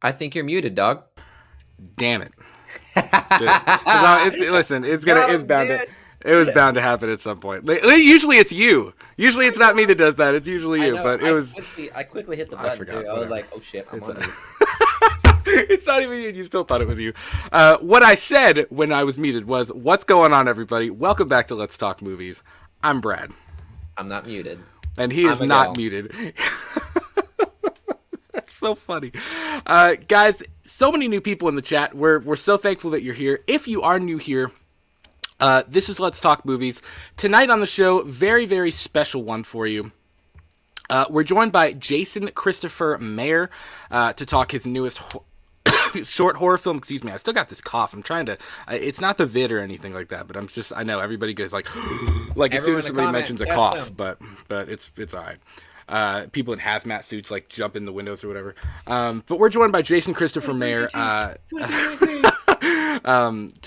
I think you're muted, dog. Damn it. It was bound to happen at some point. Usually it's you. Usually it's not me that does that. It's usually you. But it was. I quickly hit the button too. I was like, oh shit, I'm on mute. It's not even you. You still thought it was you. What I said when I was muted was, "What's going on, everybody? Welcome back to Let's Talk Movies." I'm Brad. I'm not muted. And he is not muted. That's so funny. Guys, so many new people in the chat. We're so thankful that you're here. If you are new here, this is Let's Talk Movies. Tonight on the show, very, very special one for you. We're joined by Jason Christopher Mayer to talk his newest short horror film. Excuse me, I still got this cough. I'm trying to. It's not the vid or anything like that, but I know everybody goes like as soon as somebody mentions a cough, but it's all right. People in hazmat suits like jump in the windows or whatever. But we're joined by Jason Christopher Mayer to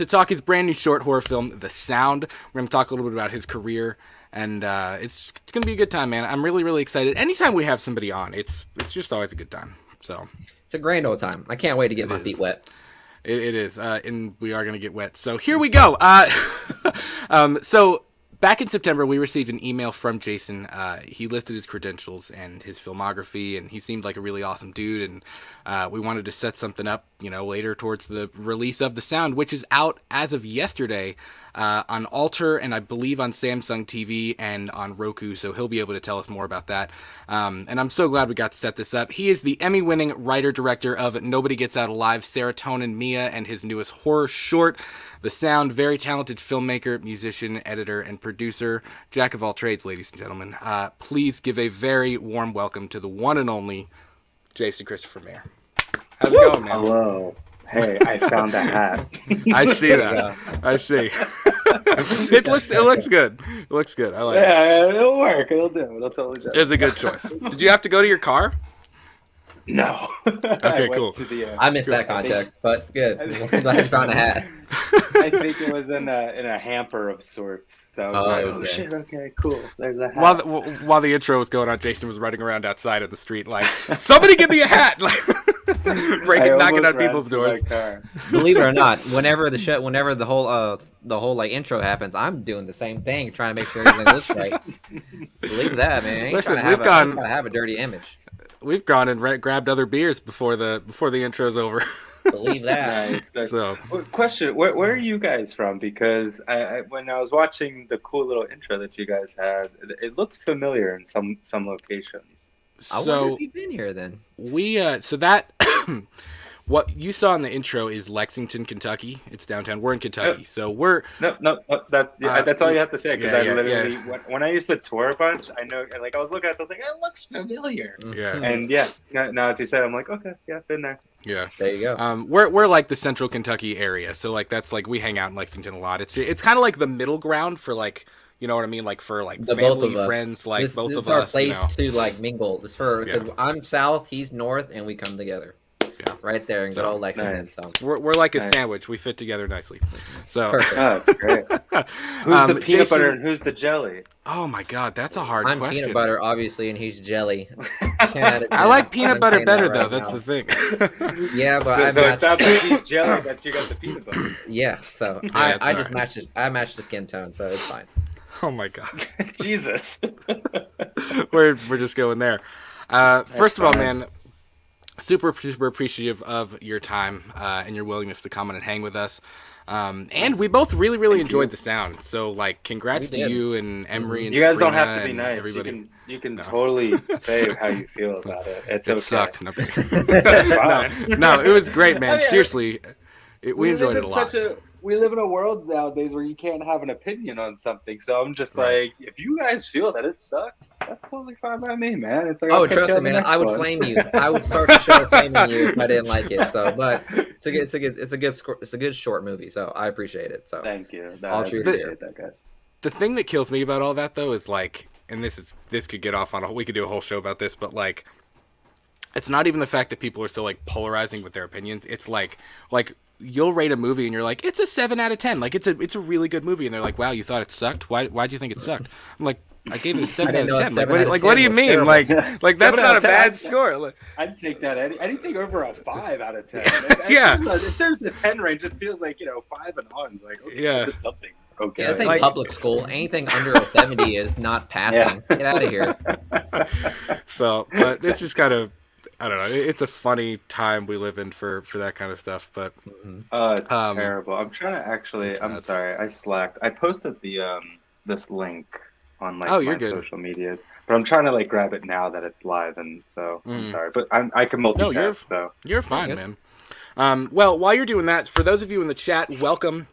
talk his brand new short horror film, The Sound. We're going to talk a little bit about his career. And it's going to be a good time, man. I'm really, really excited. Anytime we have somebody on, it's just always a good time. So it's a grand old time. I can't wait to get my feet wet. It is, and we are going to get wet. So here we go. So back in September, we received an email from Jason. He listed his credentials and his filmography, and he seemed like a really awesome dude. And we wanted to set something up, later towards the release of The Sound, which is out as of yesterday. On Alter and I believe on Samsung TV and on Roku, so he'll be able to tell us more about that. And I'm so glad we got to set this up. He is the Emmy-winning writer-director of Nobody Gets Out Alive, Serotonin Mia, and his newest horror short, The Sound. Very talented filmmaker, musician, editor, and producer. Jack of all trades, ladies and gentlemen. Please give a very warm welcome to the one and only Jason Christopher Mayer. How's it going, man? Hello. Hey, I found a hat. I see that. I see. It looks good. It looks good. I like it. Yeah, it'll work. It'll do. It'll totally do. It's a good choice. Did you have to go to your car? No. Okay, cool. I missed that context, but good. I'm glad you found a hat. I think it was in a hamper of sorts. So I was like, shit, okay, cool. There's a hat. While the intro was going on, Jason was running around outside of the street like, somebody give me a hat! Like, knocking on people's doors. Believe it or not, whenever the whole like intro happens, I'm doing the same thing, trying to make sure everything looks right. Believe that, man. I ain't Listen, trying to have a dirty image. We've gone and grabbed other beers before the intro's over. Believe that. Nice. So, question: Where are you guys from? Because when I was watching the cool little intro that you guys had, it looked familiar in some locations. I wonder if you've been here then. What you saw in the intro is Lexington, Kentucky. It's downtown. We're in Kentucky, so we're that's all you have to say. Because when I used to tour a bunch, I know, like I was looking at it, I was like, it looks familiar. Yeah, and now as you said, I'm like, okay, yeah, been there. Yeah, there you go. We're like the central Kentucky area, so like that's like we hang out in Lexington a lot. It's kind of like the middle ground for like. You know what I mean? Like for like the family, friends, like both of us. It's our place to like mingle. It's because I'm south, he's north, and we come together. Yeah. Right there in good old Lexington. Nice. So we're like a sandwich. We fit together nicely. So perfect. Oh, that's great. Who's the peanut butter and who's the jelly? Oh my God, that's a hard question. I'm peanut butter, obviously, and he's jelly. I like peanut butter better though. That's the thing. Yeah, but so it's not that he's jelly that you got the peanut butter. Yeah, so I just matched it. I matched the skin tone, so it's fine. Oh my God. Jesus. we're just going there. First of all, man, super appreciative of your time and your willingness to come on and hang with us. And we both really enjoyed The Sound. So like, congrats to you and Emery and you guys Sabrina don't have to be nice. Everybody. You can totally say how you feel about it. It okay. Sucked. That's fine. No, it was great, man. Seriously, we enjoyed it a lot. We live in a world nowadays where you can't have an opinion on something. So I'm just like, if you guys feel that it sucks, that's totally fine by me, man. It's like, trust me, man. I would flame you. I would start the show flaming you if I didn't like it. So, but it's a good short movie. So I appreciate it. So thank you. I appreciate that, guys. The thing that kills me about all that though is like, and this could get off on we could do a whole show about this, but like, it's not even the fact that people are so like polarizing with their opinions. It's like. You'll rate a movie and you're like, it's a 7 out of 10. Like it's a really good movie. And they're like, wow, you thought it sucked? Why do you think it sucked? I'm like, I gave it a I 7 didn't out know of a 10. 7 out of What 10 do you was mean? terrible. Like that's 7 out not a of 10, bad score. I'd take that anything over a 5 out of 10. Yeah. If there's the 10 range, it feels like 5 and on. It's like, okay, Yeah. I did something. Okay. Yeah, it's like Like- public school. Anything under a 70 is not passing. Get out of here. So, but it's just kind of, I don't know. It's a funny time we live in for that kind of stuff. But Oh, it's Um, terrible. I'm trying to actually. it's I'm nuts. sorry, I slacked. I posted the this link on like Oh, you're my good. social medias, but I'm trying to like grab it now that it's live, and so I'm sorry, but I can multitask. No, you're- So You're fine, good. man. Well, while you're doing that, for those of you in the chat, welcome.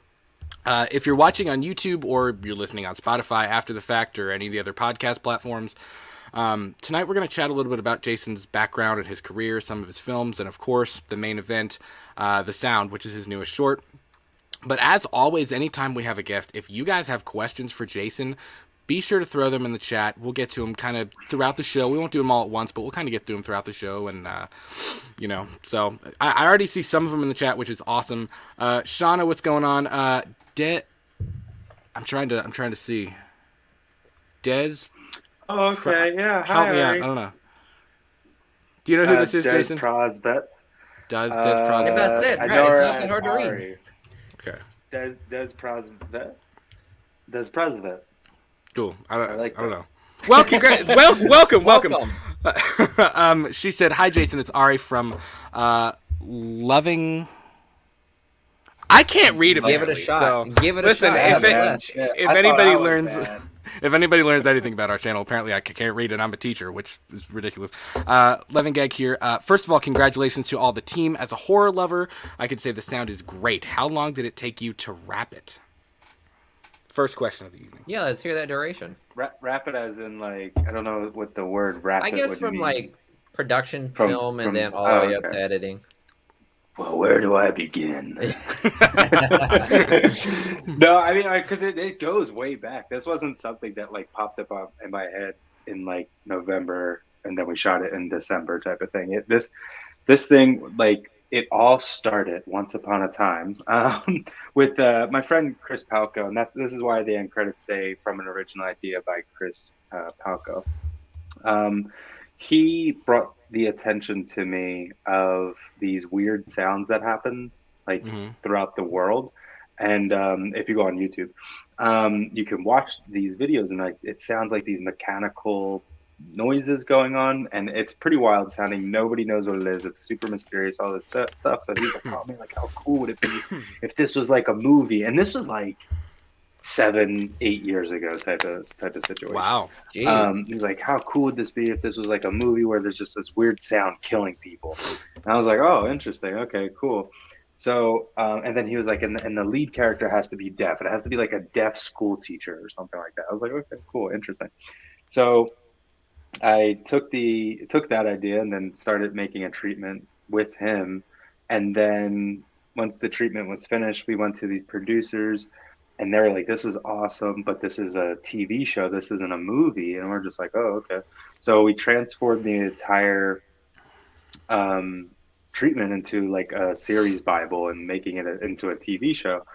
If you're watching on YouTube or you're listening on Spotify after the fact or any of the other podcast platforms, tonight we're going to chat a little bit about Jason's background and his career, some of his films, and of course, the main event, The Sound, which is his newest short. But as always, anytime we have a guest, if you guys have questions for Jason, be sure to throw them in the chat. We'll get to them kind of throughout the show. We won't do them all at once, but we'll kind of get through them throughout the show. And, so I already see some of them in the chat, which is awesome. Shauna, what's going on? I'm trying to see. Des, okay, yeah. help Hi, me out. Ari. I don't know. Do you know who this is, Des Jason? Prosbet. Des Uh, Prosbet. That's it, I right, know it's her not that as hard to read. Ari. Okay, Des Prosbet. Des Prosbet. cool. I like don't that. know. Well, welcome. She said, "Hi, Jason. It's Ari from Loving." I can't read Give it a apparently, shot. So Give it a listen, shot. if Yeah, it- man. Shit, if I thought anybody I was learns- bad. If anybody learns anything about our channel, apparently I can't read and I'm a teacher, which is ridiculous. Levingag here. First of all, congratulations to all the team. As a horror lover, I could say The Sound is great. How long did it take you to wrap it? First question of the evening. Yeah, let's hear that duration. Rap it as in like I don't know what the word rap. I it guess would from mean. like production, From- film, and from- then all the way up okay. to editing. Well, where do I begin? No, I mean, because it goes way back. This wasn't something that like popped up in my head in like November, and then we shot it in December type of thing. This thing, like, it all started once upon a time with my friend Chris Palco, and this is why the end credits say from an original idea by Chris Palco. He brought the attention to me of these weird sounds that happen like throughout the world. And if you go on YouTube, you can watch these videos and like it sounds like these mechanical noises going on, and it's pretty wild sounding. Nobody knows what it is. It's super mysterious, all this stuff. So he's like, "Oh man, like how cool would it be if this was like a movie?" And this was like 7-8 years ago type of situation. Wow. Jeez. He's like, how cool would this be if this was like a movie where there's just this weird sound killing people? And I was like, oh, interesting. Okay, cool. So, and then he was like, and the lead character has to be deaf. It has to be like a deaf school teacher or something like that. I was like, okay, cool, interesting. So I took that idea and then started making a treatment with him. And then once the treatment was finished, we went to these producers. And they were like, this is awesome, but this is a TV show. This isn't a movie. And we're just like, oh, okay. So we transformed the entire treatment into like a series Bible and making it into a TV show.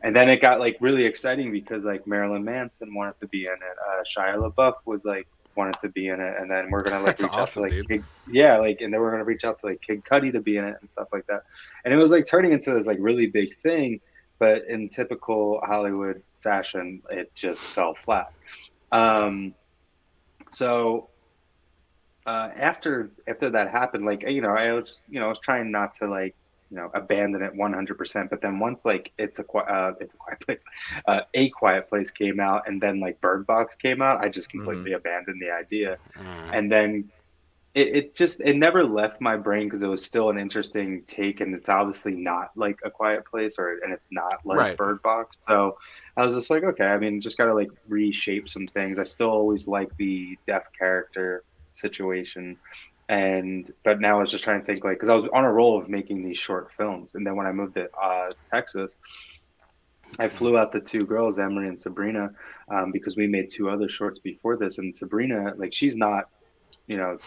And then it got like really exciting because like Marilyn Manson wanted to be in it. Shia LaBeouf was like wanted to be in it. And then we're going to like reach awesome, out to like, dude. and then we're going to reach out to like Kid Cudi to be in it and stuff like that. And it was like turning into this like really big thing. But in typical Hollywood fashion, it just fell flat. So after that happened, like I was trying not to like abandon it 100%. But then once like it's a quiet place, A Quiet Place came out, and then like Bird Box came out, I just completely abandoned the idea. And then it never left my brain because it was still an interesting take, and it's obviously not like A Quiet Place and it's not like Bird Box. So I was just like, okay, I mean, just got to like reshape some things. I still always like the deaf character situation. But now I was just trying to think like, because I was on a roll of making these short films. And then when I moved to Texas, I flew out the two girls, Emery and Sabrina, because we made 2 other shorts before this. And Sabrina, like, she's not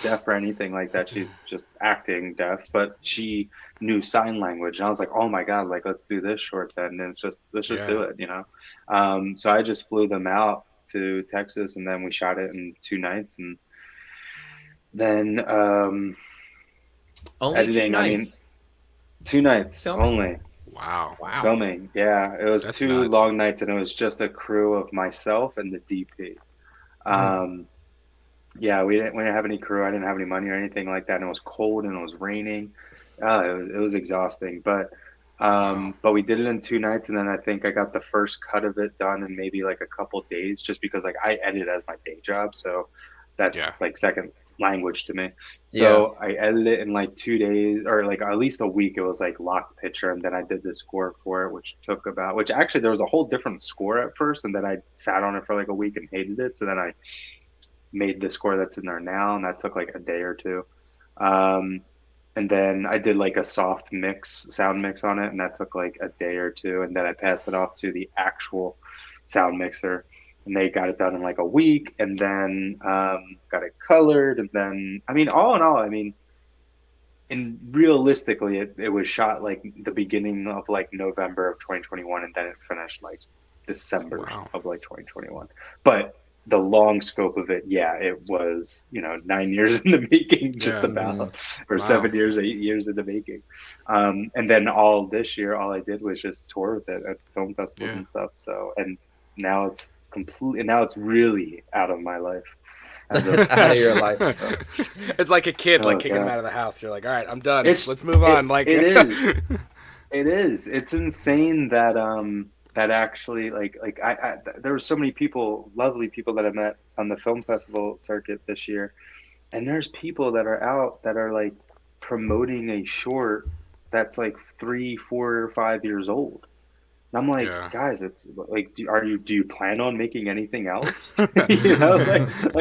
deaf or anything like that. She's just acting deaf, but she knew sign language. And I was like, oh my God, like, let's do this short then. And let's just do it, So I just flew them out to Texas, and then we shot it in 2 nights, and then Only two editing. I mean, nights. 2 nights Filming? only. Wow. Wow. Filming, yeah, it was That's 2 nuts. long nights, and it was just a crew of myself and the DP. Um, yeah, we didn't have any crew. I didn't have any money or anything like that, and it was cold and it was raining. It was exhausting, Wow. but we did it in 2 nights, and then I think I got the first cut of it done in maybe like a couple days, just because like I edit as my day job, so that's Yeah. like second language to me. Yeah. So I edited it in like 2 days, or like at least a week. It was like locked picture, and then I did the score for it, which actually there was a whole different score at first, and then I sat on it for like a week and hated it. So then I made the score that's in there now, and that took like a day or two. Um, and then I did like a soft mix, sound mix on it, and that took like a day or two. And then I passed it off to the actual sound mixer, and they got it done in like a week. And then got it colored, and then I mean, all in all, I mean, and realistically, it was shot like the beginning of like November of 2021, and then it finished like December Wow. of like 2021. But the long scope of it, yeah, it was 9 years in the making, just Yeah. about, or Wow. 7 years, 8 years in the making. And then all this year, all I did was just tour with it at film festivals Yeah. and stuff. So, and now it's completely, now it's really out of my life. As of, Out of your life. It's like a kid, like Oh, kicking him God. out of the house. You're like, all right, I'm done. It's Let's move on. Like, it is. It is. It's insane that that actually I there were so many people, lovely people that I met on the film festival circuit this year, and there's people that are out that are like promoting a short that's like 3, 4, or 5 years old. And I'm like, Yeah. guys, it's like, do you plan on making anything else? Like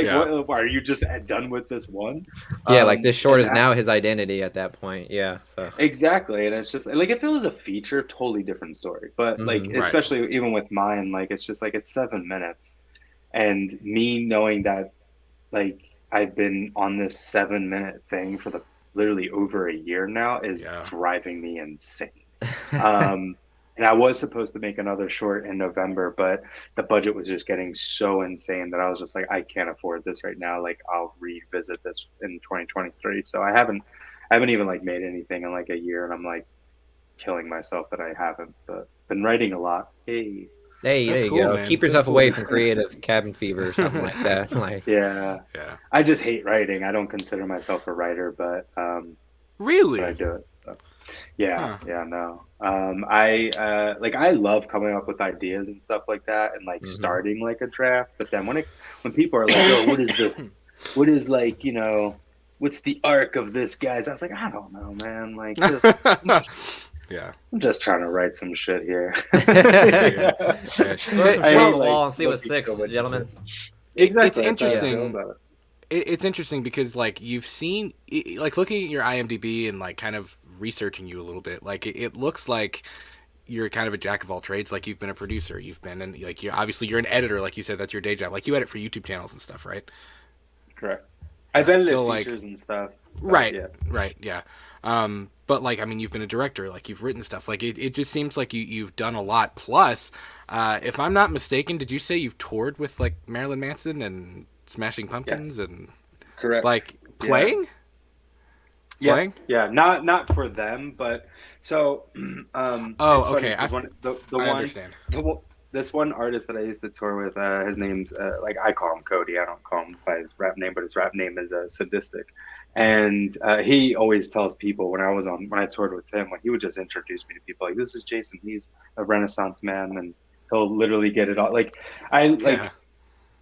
Yeah. what are you just done with this one? Yeah, like this short And is now his identity at that point. Yeah. So. exactly, and it's just like if it was a feature, totally different story. But like, Mhm. Right. especially even with mine, like it's just like it's 7 minutes, and me knowing that like I've been on this 7 minute thing for the literally over a year now is Yeah. driving me insane. Um, and I was supposed to make another short in November, but the budget was just getting so insane that I was just like, I can't afford this right now. Like, I'll revisit this in 2023. So I haven't even like made anything in like a year, and I'm like killing myself that I haven't. But been writing a lot. Hey, Hey, That's there you cool, go. man. Keep That's yourself cool. away from creative cabin fever or something like that. Like, yeah, Yeah. I just hate writing. I don't consider myself a writer, but I Really? do it. So, yeah, Huh. yeah, no. I love coming up with ideas and stuff like that, and like mhm. starting like a draft. But then when people are like, "Oh, what is this? What is like what's the arc of this, guys?" I was like, I don't know, man. Like, Yeah. I'm just trying to write some shit here. Yeah. Throw some Yeah. shit I on hate the like wall and see what looking so sticks, much into gentlemen. it. It's Exactly, that's how I feel interesting. about it. It's interesting because like you've seen, like looking at your IMDb and like kind of researching you a little bit, like it looks like you're kind of a jack of all trades. Like you've been a producer, you've been in, like you're an editor, like you said, that's your day job. Like you edit for YouTube channels and stuff, right? Correct. I've Yeah. edited So like, features and stuff, but right, yeah. right, yeah. But like, I mean, you've been a director, like you've written stuff. Like it just seems like you've done a lot. Plus, if I'm not mistaken, did you say you've toured with like Marilyn Manson and Smashing Pumpkins Yes. and Correct. like Yeah. playing? Yeah, Playing? yeah, not for them, but so Oh, it's funny okay. because I understand. this one artist that I used to tour with, his name's like I call him Cody. I don't call him by his rap name, but his rap name is Sadistic, and he always tells people when I toured with him, when he would just introduce me to people like, this is Jason. He's a Renaissance man, and he'll literally get it all. Yeah.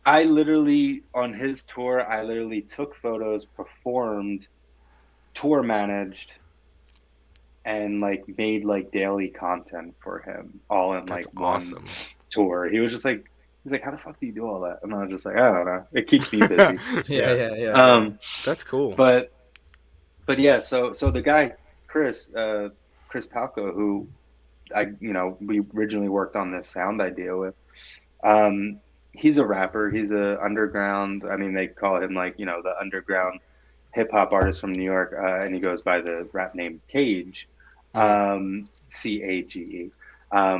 I literally on his tour, I literally took photos, performed, tour managed, and like made like daily content for him all in That's like one awesome. tour. He's like, how the fuck do you do all that? And I was just like, I don't know, it keeps me busy. Yeah, Yeah. yeah. That's cool. But yeah, so the guy Chris Palco, who we originally worked on this sound idea with, he's a rapper. He's a underground, I mean, they call him like the underground hip hop artist from New York, and he goes by the rap name Cage, Mhm. Cage.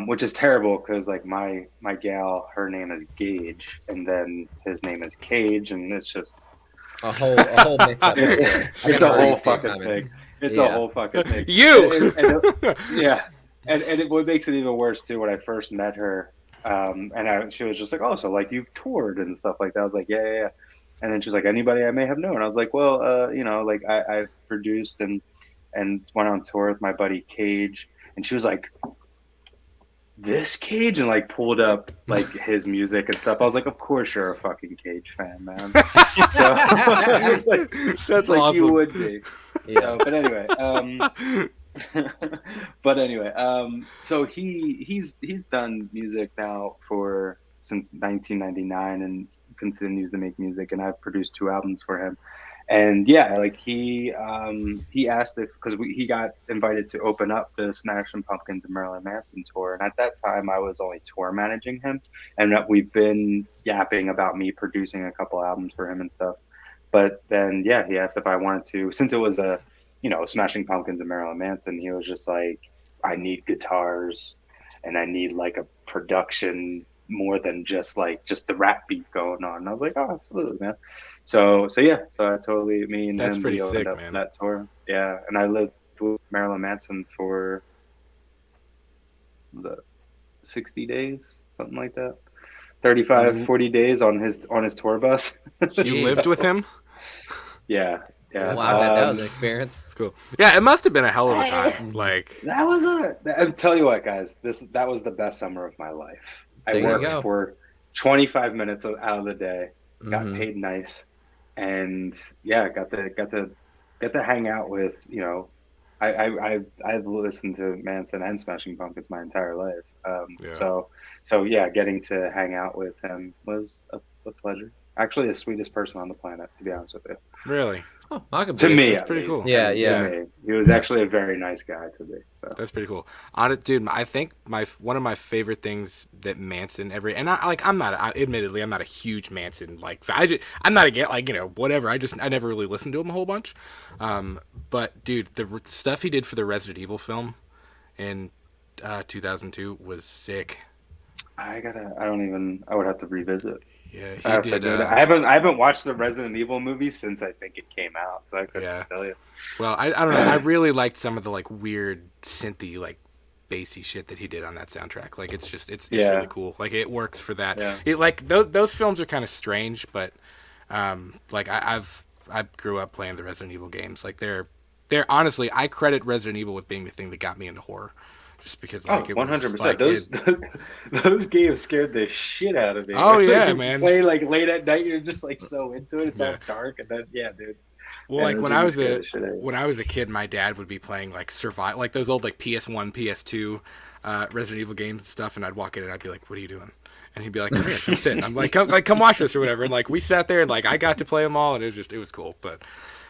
which is terrible because like my gal, her name is Gage, and then his name is Cage, and it's just a whole mix up. It's a whole fucking thing. It's a whole fucking thing. You. Yeah, and what makes it even worse too, when I first met her, she was just like, oh, so like you've toured and stuff like that. I was like, yeah. And then she's like, anybody I may have known? I was like, well, like I've produced and went on tour with my buddy Cage, and she was like, this Cage, and like pulled up like his music and stuff. I was like, of course you're a fucking Cage fan, man. So I was like, that's like awesome. You would be. Yeah. So, but anyway, so he's done music now since 1999 and continues to make music, and I've produced 2 albums for him. And yeah, like he asked if, because he got invited to open up the Smashing Pumpkins and Marilyn Manson tour, and at that time I was only tour managing him, and we've been yapping about me producing a couple albums for him and stuff. But then yeah, he asked if I wanted to, since it was a Smashing Pumpkins and Marilyn Manson, he was just like, I need guitars and I need like a production more than just the rap beat going on. And I was like, oh, absolutely, man. So I totally, me and That's him, pretty we opened sick, up man. that tour. Yeah, and I lived with Marilyn Manson for the 60 days, something like that. 40 days on his tour bus. You lived with him? Yeah. Wow, I bet that was an experience. That's cool. Yeah, it must have been a hell of a time. Like I'll tell you what, guys, that was the best summer of my life. I worked for 25 minutes out of the day, got paid nice, and yeah, got to hang out with, I've listened to Manson and Smashing Pumpkins my entire life. So yeah, getting to hang out with him was a pleasure. Actually, the sweetest person on the planet, to be honest with you. Really? Oh, I can to me, that's pretty cool. Yeah. To me, he was actually a very nice guy to me. So that's pretty cool. Dude, I think one of my favorite things that Manson admittedly I'm not a huge Manson I'm not against whatever. I never really listened to him a whole bunch. But dude, the stuff he did for the Resident Evil film in 2002 was sick. I would have to revisit. Yeah, he did. I haven't watched the Resident Evil movie since I think it came out, so I couldn't tell you. Well, I don't know. I really liked some of the like weird synthy, like bassy shit that he did on that soundtrack. Like it's really cool. Like it works for that. Yeah. Those films are kind of strange, but like I grew up playing the Resident Evil games. Like they're honestly, I credit Resident Evil with being the thing that got me into horror. Just because, like, 100%. Those games scared the shit out of me. Oh yeah, you man. Play like late at night, you're just like so into it. It's all dark, and then dude. Well, like when I was a kid, my dad would be playing like survival, like those old like PS1, PS2 Resident Evil games and stuff, and I'd walk in and I'd be like, "What are you doing?" And he'd be like, "Come here, come sit." And I'm like, "Come watch this or whatever." And like we sat there and like I got to play them all, and it was cool, but.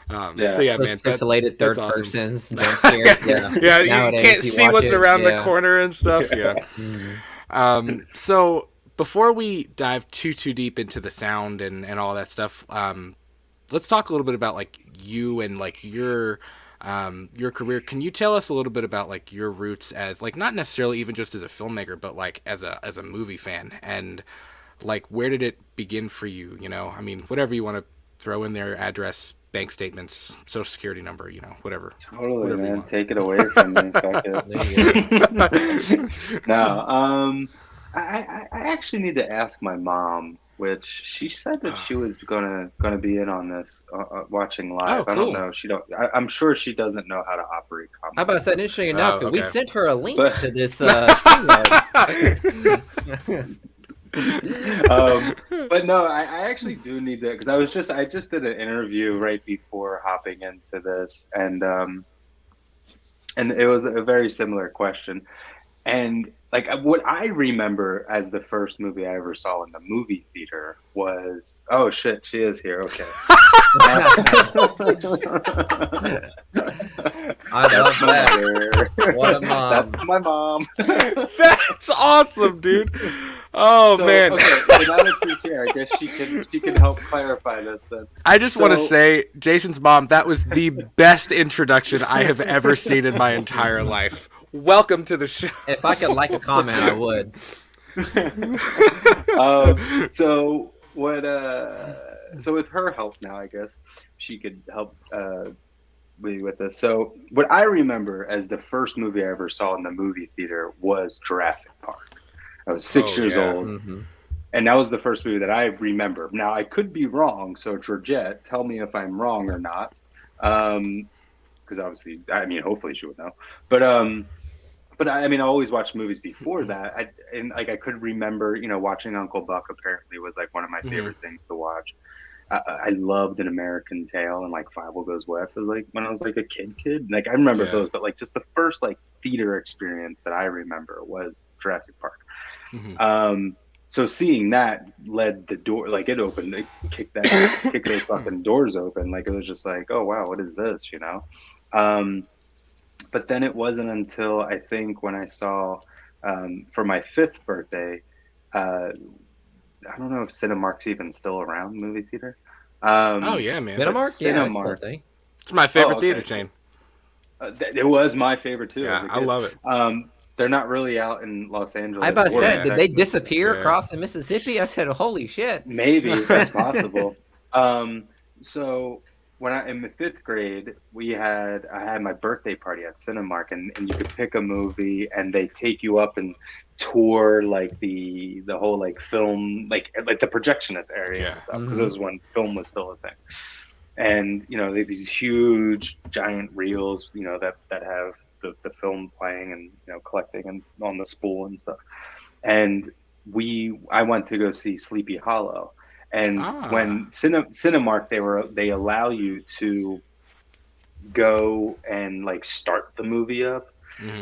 So yeah, man. Pixelated third persons, jump scares. Yeah, you can't see what's around the corner and stuff. Yeah. So before we dive too deep into the sound and all that stuff, let's talk a little bit about like you and like your career. Can you tell us a little bit about like your roots as like not necessarily even just as a filmmaker, but like as a movie fan, and like where did it begin for you? I mean, whatever you want to throw in there, address, bank statements, social security number, whatever. Totally, whatever man. Take it away from me. No, I actually need to ask my mom, which she said that she was gonna be in on this, watching live. Oh, cool. I don't know. I'm sure she doesn't know how to operate comments. How about that? Interesting enough, because we sent her a link to this. But no, I actually do need to, because I just did an interview right before hopping into this, and it was a very similar question, and like what I remember as the first movie I ever saw in the movie theater was, oh shit, she is here, okay. I love that. What a mom. That's my mom. That's awesome, dude. Oh man. Okay, so now that she's here, I guess she can help clarify this then. I just want to say, Jason's mom, that was the best introduction I have ever seen in my entire life. welcome to the show. If I could like a comment, I would. So what? So with her help now, I guess she could help me with this. So what I remember as the first movie I ever saw in the movie theater was Jurassic Park. I was 6 years old, and that was the first movie that I remember. Now I could be wrong, so Georgette, tell me if I'm wrong or not, because obviously, I mean, hopefully she would know. But I mean, I always watched movies before that. I could remember, watching Uncle Buck apparently was like one of my favorite things to watch. I loved An American Tail and like Five Will Goes West. As like when I was like a kid. Like I remember those, but like just the first like theater experience that I remember was Jurassic Park. So seeing that led the door, like it opened, it kicked those fucking doors open. Like it was just like, oh wow, what is this? But then it wasn't until I think when I saw for my 5th birthday, I don't know if Cinemark's even still around, movie theater. Oh yeah, man. Cinemark? Yeah, it's Cinemark. thing. It's my favorite theater chain. It was my favorite too. Yeah, I love it. They're not really out in Los Angeles. I about to say, did they disappear Yeah. across the Mississippi? I said, holy shit. Maybe that's possible. So when in the 5th grade, I had my birthday party at Cinemark, and you could pick a movie, and they take you up and tour like the whole like film, like the projectionist area and stuff, because this was when film was still a thing. And they have these huge giant reels, that have the film playing and collecting and on the spool and stuff. And I went to go see Sleepy Hollow. And when Cinemark, they allow you to go and like start the movie up.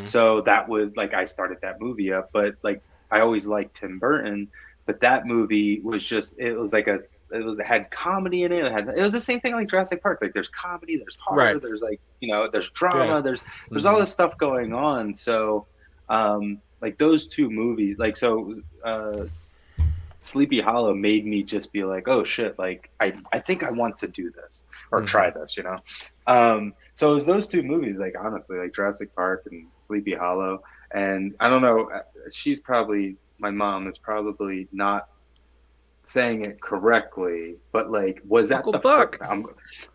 So that was like I started that movie up, but like I always liked Tim Burton, but that movie was just it had comedy in it. It was the same thing like Jurassic Park. Like there's comedy, there's horror, there's like there's drama, there's all this stuff going on. So like those two movies, like Sleepy Hollow made me just be like, oh shit, like I think I want to do this or try this, so it was those two movies, like honestly, like Jurassic Park and Sleepy Hollow. And I don't know, my mom is probably not saying it correctly, but like, was that Uncle Buck?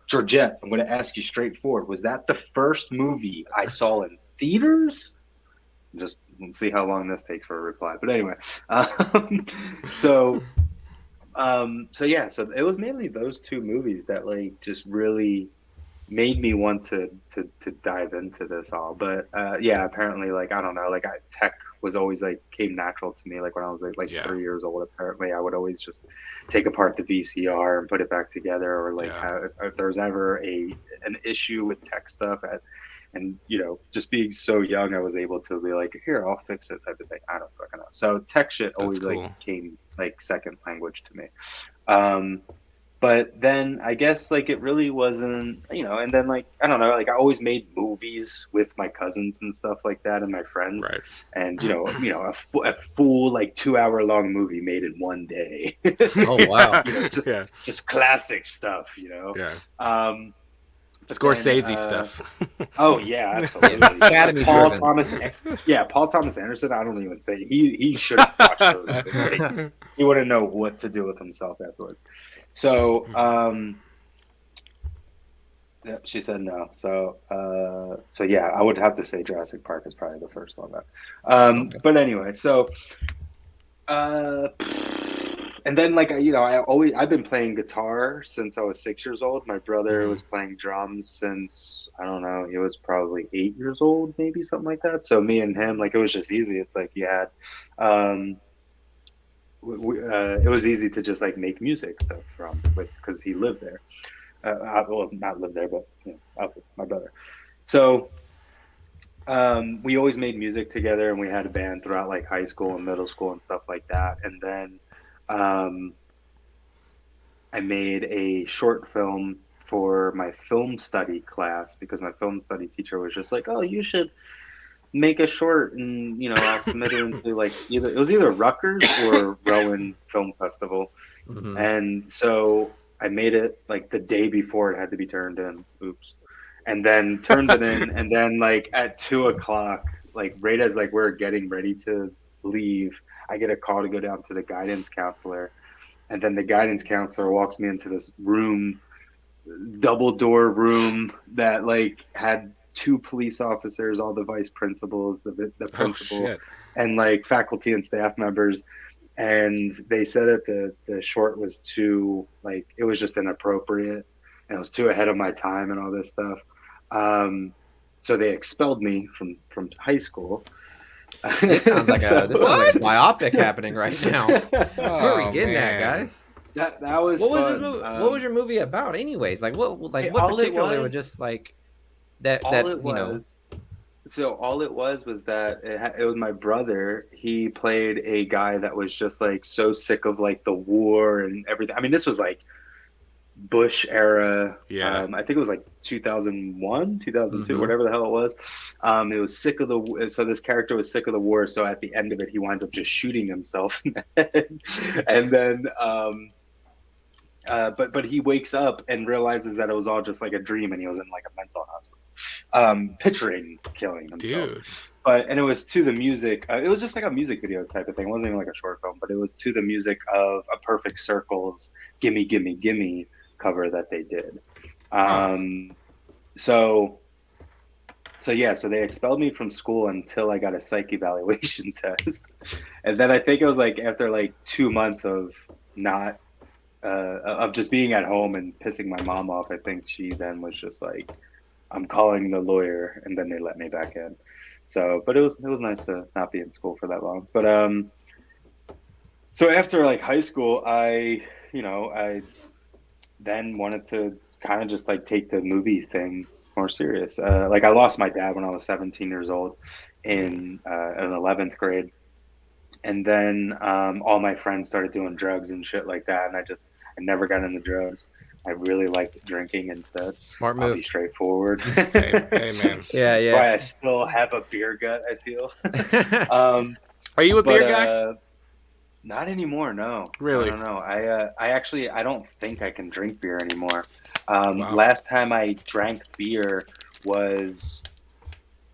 Georgette, I'm going to ask you straightforward. Was that the first movie I saw in theaters? Just see how long this takes for a reply. But anyway, so it was mainly those two movies that like just really made me want to dive into this all. But apparently, like I don't know, like tech was always like came natural to me. Like when I was like 3 years old, apparently I would always just take apart the VCR and put it back together, or like if there was ever an issue with tech stuff and just being so young, I was able to be like, here, I'll fix it type of thing. I don't fucking know. So tech shit always like came like second language to me. But then I guess like it really wasn't, and then like, I don't know, like I always made movies with my cousins and stuff like that and my friends. Right. And, a full like 2-hour long movie made in one day. Oh, wow. Just classic stuff, Yeah. Scorsese stuff. Oh yeah, absolutely. Paul Thomas Anderson. I don't even think he should watch those things. He wouldn't know what to do with himself afterwards. So, she said no. So yeah, I would have to say Jurassic Park is probably the first one. But anyway, so. And then, like, I've been playing guitar since I was 6 years old. My brother was playing drums since, I don't know, he was probably 8 years old, maybe something like that. So me and him, like, it was just easy. It's like you had, it was easy to just like make music stuff because he lived there. Well, not lived there, but my brother. So we always made music together, and we had a band throughout like high school and middle school and stuff like that. And then I made a short film for my film study class because my film study teacher was just like, oh, you should make a short and I'll submit it into like either Rutgers or Rowan Film Festival. And so I made it like the day before it had to be turned in. Oops. And then turned it in, and then like at 2:00 like right as like we're getting ready to leave, I get a call to go down to the guidance counselor, and then the guidance counselor walks me into this room, double door room that like had two police officers, all the vice principals, the Oh principal, shit. and like faculty and staff members. And they said that the short was too, like, it was just inappropriate, and it was too ahead of my time and all this stuff. So they expelled me from high school. This sounds like So- this sounds like a biopic happening right now. Where are Oh, we getting at, man. guys? that was What was fun. this movie? What was your movie about, anyways? Like what all it particularly was was- just like that all that it you know? was So all it was that it was my brother. He played a guy that was just like so sick of like the war and everything. I mean, this was like Bush era. Yeah. I think it was like 2001, 2002, Mhm. whatever the hell it was. It was sick of the. So this character was sick of the war. So at the end of it, he winds up just shooting himself in the head. And then, but he wakes up and realizes that it was all just like a dream, and he was in like a mental hospital, picturing killing himself. Dude. And it was to the music. It was just like a music video type of thing. It wasn't even like a short film, but it was to the music of A Perfect Circle's "Gimme, Gimme, Gimme" cover that they did. So yeah, so they expelled me from school until I got a psych evaluation test, and then I think it was like after like 2 months of not of just being at home and pissing my mom off. I think she then was just like, "I'm calling the lawyer," and then they let me back in. So, but it was nice to not be in school for that long. But so after like high school, I then wanted to kind of just like take the movie thing more serious. Like I lost my dad when I was 17 years old in 11th grade. And then all my friends started doing drugs and shit like that. And I never got into drugs. I really liked drinking instead. Smart I'll move. be straightforward. Hey, man. Yeah, Why yeah. I still have a beer gut, I feel. Are you a beer but, guy? Not anymore, no. Really? No. I actually, I don't think I can drink beer anymore. Wow. Last time I drank beer was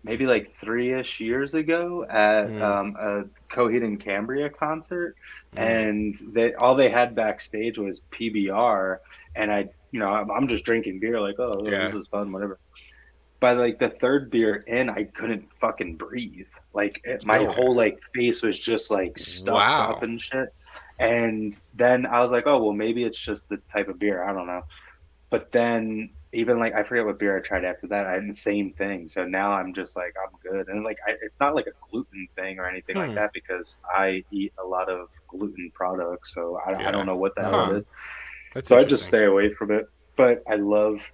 maybe like 3-ish years ago at a Coheed and Cambria concert, and all they had backstage was PBR, and I'm just drinking beer like, oh, Yeah. this is fun, whatever. By like the third beer in, I couldn't fucking breathe. Like my Oh. whole like face was just like stuffed Wow. up and shit. And then I was like, oh well, maybe it's just the type of beer. I don't know. But then even like I forget what beer I tried after that. I had the same thing. So now I'm just like I'm good. And like it's not like a gluten thing or anything like that because I eat a lot of gluten products. So I Yeah. don't know what the hell it is. That's So I just interesting. stay away from it. But I love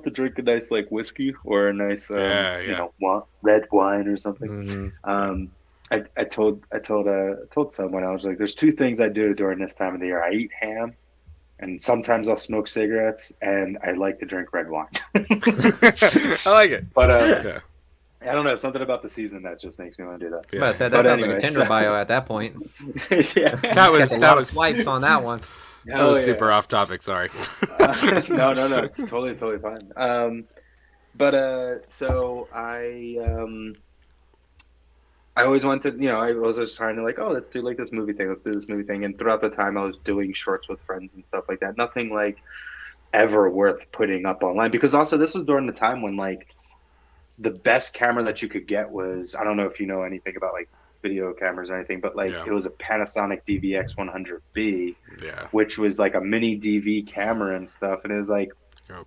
to drink a nice like whiskey or a nice red wine or something. Mhm. I told someone, I was like, there's two things I do during this time of the year. I eat ham, and sometimes I'll smoke cigarettes, and I like to drink red wine. I like it. But Yeah. I don't know, something about the season that just makes me want to do that. I'm about to say, that But sounds like anyway, a Tinder so- bio at that point. Yeah. That was Catch a lot of was swipes on that one. That Oh, was yeah. super off topic. Sorry. No, it's totally fine. So I always wanted to, I was just trying to like, oh, let's do like this movie thing. Let's do this movie thing. And throughout the time, I was doing shorts with friends and stuff like that. Nothing like ever worth putting up online, because also this was during the time when like the best camera that you could get was, I don't know if you know anything about like video cameras or anything, but like Yeah. it was a Panasonic DVX 100B, Yeah. which was like a mini DV camera and stuff. And it was like, Yep.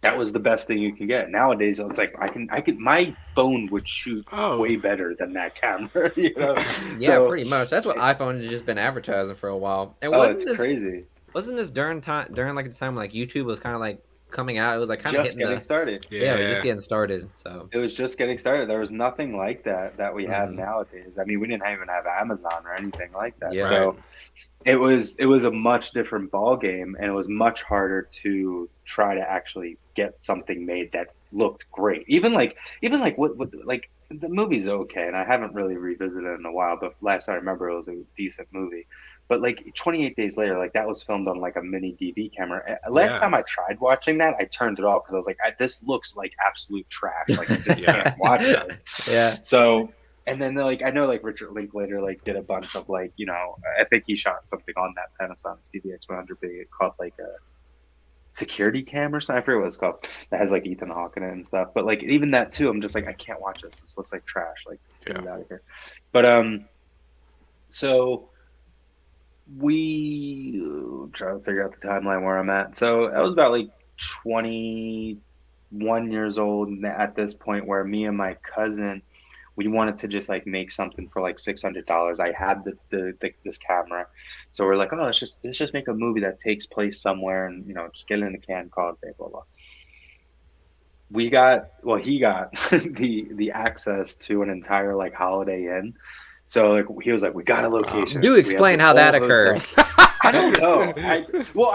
that was the best thing you can get. Nowadays, it's like my phone would shoot Oh. way better than that camera. Yeah, So- pretty much. That's what iPhone has just been advertising for a while. And Oh, wasn't it's this crazy. Wasn't this during like the time like YouTube was kind of like coming out? It was like kind of Just hitting getting started. yeah, it was just getting started. So It was just getting started. There was nothing like that we have Mhm. nowadays. I mean, we didn't even have Amazon or anything like that. Yeah. So it was a much different ball game, and it was much harder to try to actually get something made that looked great. Even like what like the movie's okay, and I haven't really revisited it in a while, but last I remember it was a decent movie. But like 28 days later, like that was filmed on like a mini DV camera. Last Yeah. time I tried watching that, I turned it off because I was like, this looks like absolute trash. Like I just Yeah. can't watch it. Yeah. So, and then like I know like Richard Linklater like did a bunch of like, you know, I think he shot something on that Panasonic DVX 100B called like a security cam or something. I forget what it's called. That has like Ethan Hawke in it and stuff. But like even that too, I'm just like, I can't watch this. This looks like trash. Like get it out of here. But so we try to figure out the timeline where I'm at. So I was about like 21 years old at this point, where me and my cousin, we wanted to just like make something for like $600. I had this camera, so we're like, oh, let's just make a movie that takes place somewhere, and you know, just get it in the can, call it day, blah blah. He got the access to an entire like Holiday Inn. So like he was like, we got a location. You explain how that occurs. I don't know. I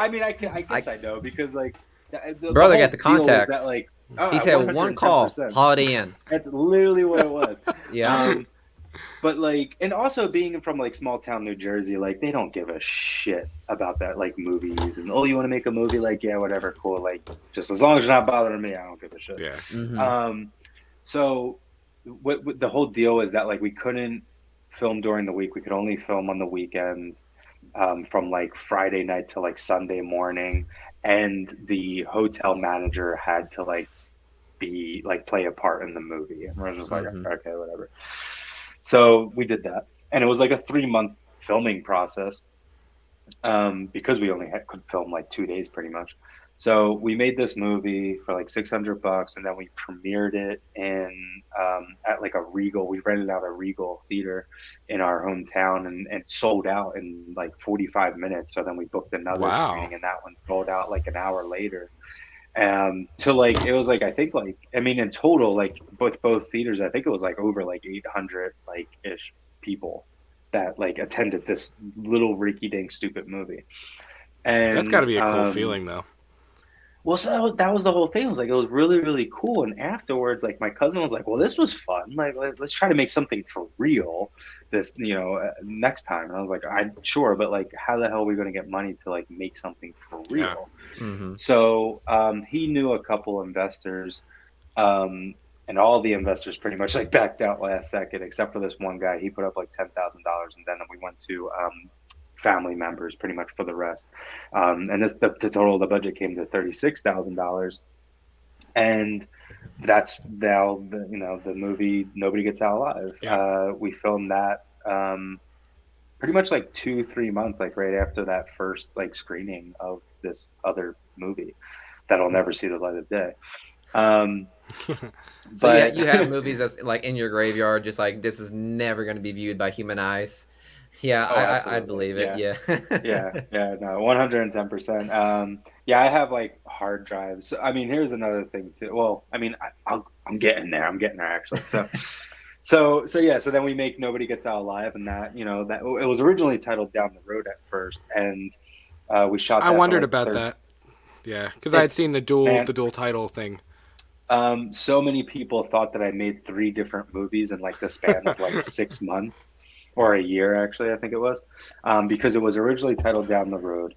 mean, I guess I know because like Brother whole got the deal was contacts. that, like, He said one call, 110%. Holiday Inn. That's literally what it was. Yeah. But like, and also being from like small town New Jersey, like they don't give a shit about that, like movies and you want to make a movie, like yeah, whatever, cool, like just as long as you're not bothering me, I don't give a shit. Yeah. Mm-hmm. So what the whole deal is that like we couldn't film during the week. We could only film on the weekends, from like Friday night to like Sunday morning, and the hotel manager had to like be like play a part in the movie, and we're just like, okay, whatever. So we did that, and it was like a 3-month filming process, because we only could film like 2 days pretty much. So we made this movie for like $600, and then we premiered it in at like a Regal. We rented out a Regal theater in our hometown, and sold out in like 45 minutes. So then we booked another screening, and that one sold out like an hour later. So like it was like, I think like, I mean in total, like both theaters, I think it was like over like 800 like ish people that like attended this little rinky dink stupid movie. And That's got to be a cool feeling though. Well, so that was the whole thing. It was like, it was really, really cool. And afterwards, like my cousin was like, well, this was fun. Like, let's try to make something for real this, you know, next time. And I was like, I'm sure, but like, how the hell are we going to get money to like make something for real? Yeah. Mm-hmm. So he knew a couple investors, and all the investors pretty much like backed out last second, except for this one guy. He put up like $10,000, and then we went to family members pretty much for the rest. And the total of the budget came to $36,000. And that's now the movie Nobody Gets Out Alive. Yeah. We filmed that pretty much like 2-3 months, like right after that first like screening of this other movie that'll never see the light of day. So yeah, you have movies that's like in your graveyard, just like this is never going to be viewed by human eyes. Yeah, I believe it. Yeah. Yeah, no, 110%. Yeah, I have like hard drives. I mean, here's another thing too. Well, I mean, I'm getting there. I'm getting there actually. So then we make Nobody Gets Out Alive, and that, you know, that it was originally titled Down the Road at first, and we shot. I wondered about that. Yeah, because I had seen the dual title thing. So many people thought that I made 3 different movies in like the span of like 6 months. Or a year, actually, I think it was, because it was originally titled Down the Road.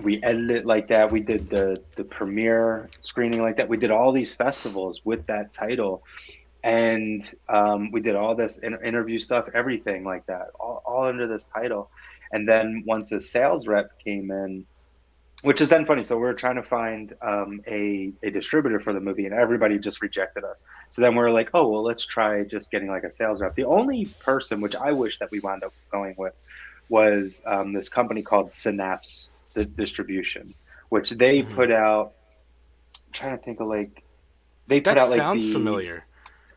We edited it like that. We did the premiere screening like that. We did all these festivals with that title, and we did all this interview stuff, everything like that, all under this title. And then once a sales rep came in, which is then funny. So we were trying to find a distributor for the movie, and everybody just rejected us. So then we were like, oh, well, let's try just getting like a sales rep. The only person, which I wish that we wound up going with, was this company called Synapse Distribution, which they put out. I'm trying to think of like, they put out like sounds familiar.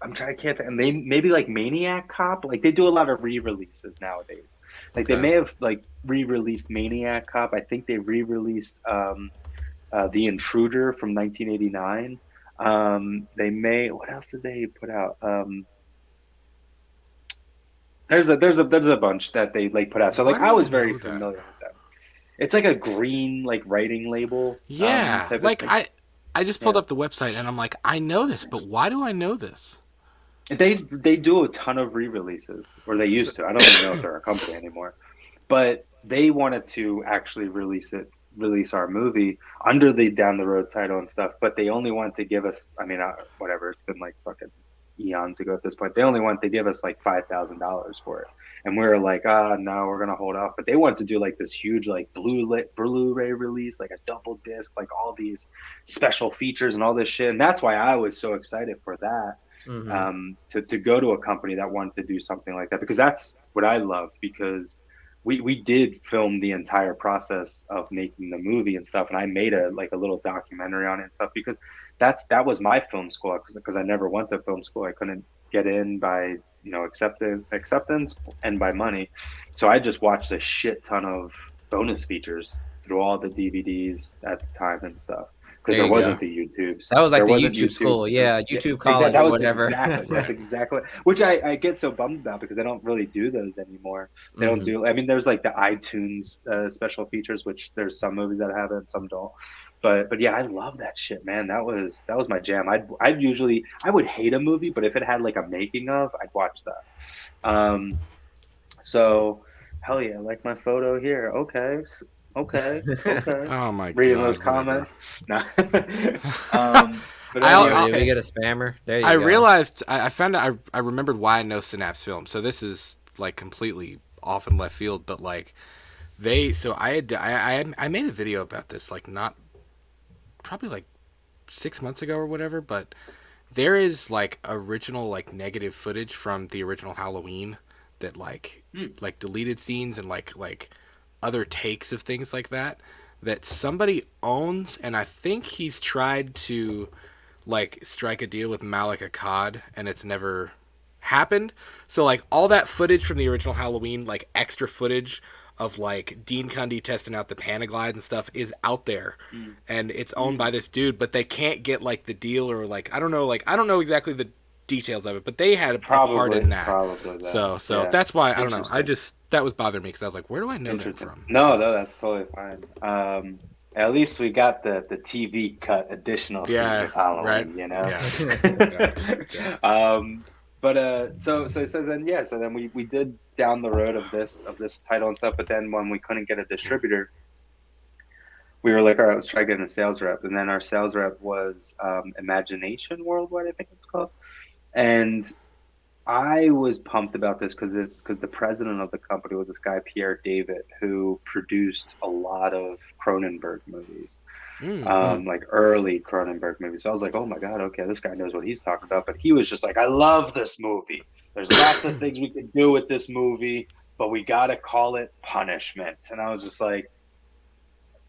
I'm trying to can't. And they maybe like Maniac Cop. Like they do a lot of re-releases nowadays. Like they may have like re-released Maniac Cop. I think they re-released The Intruder from 1989. They may. What else did they put out? There's a bunch that they like put out. So like I was very familiar with them. It's like a green like writing label. Yeah, like I just pulled up the website and I'm like, I know this, but why do I know this? They do a ton of re-releases, or they used to. I don't even know if they're a company anymore. But they wanted to actually release our movie under the Down the Road title and stuff, but they only wanted to give us, I mean, whatever, it's been like fucking eons ago at this point. They only wanted to give us like $5,000 for it, and we were like, no, we're gonna hold off. But they wanted to do like this huge like Blu-ray release, like a double disc, like all these special features and all this shit. And that's why I was so excited for that. To go to a company that wanted to do something like that, because that's what I loved, because we did film the entire process of making the movie and stuff, and I made a little documentary on it and stuff, because that was my film school, because I never went to film school. I couldn't get in by acceptance and by money, so I just watched a shit ton of bonus features through all the DVDs at the time and stuff, because there wasn't the YouTubes. That was like there the wasn't YouTube school, yeah, YouTube college, exactly, that or was whatever. That's exactly, which I get so bummed about, because they don't really do those anymore. They don't do. I mean, there's like the iTunes special features, which there's some movies that have it and some don't. But yeah, I love that shit, man. That was my jam. I would hate a movie, but if it had like a making of, I'd watch that. So hell yeah, like my photo here. Okay. Oh my god. Reading those comments. No. But Did we get a spammer? There you go. I realized I found out I remembered why I know Synapse Film. So this is like completely off in left field, but like I made a video about this like not probably like 6 months ago or whatever, but there is like original like negative footage from the original Halloween that like deleted scenes and like other takes of things like that somebody owns, and I think he's tried to like strike a deal with Malik Akkad, and it's never happened. So like all that footage from the original Halloween, like extra footage of like Dean Cundy testing out the Panaglide and stuff, is out there, and it's owned by this dude, but they can't get like the deal, or like I don't know exactly the details of it, but they had a part in that. So yeah. That's why I don't know. That was bothering me, because I was like, where do I know that from? No, that's totally fine. At least we got the TV cut additional scenes of Halloween, right? You know. Yeah. So then we did Down the Road of this title and stuff, but then when we couldn't get a distributor, we were like, all right, let's try getting a sales rep. And then our sales rep was Imagination Worldwide, I think it's called. And I was pumped about this because the president of the company was this guy, Pierre David, who produced a lot of Cronenberg movies, like early Cronenberg movies. So I was like, oh my God, okay, this guy knows what he's talking about. But he was just like, I love this movie. There's lots of things we could do with this movie, but we got to call it Punishment. And I was just like,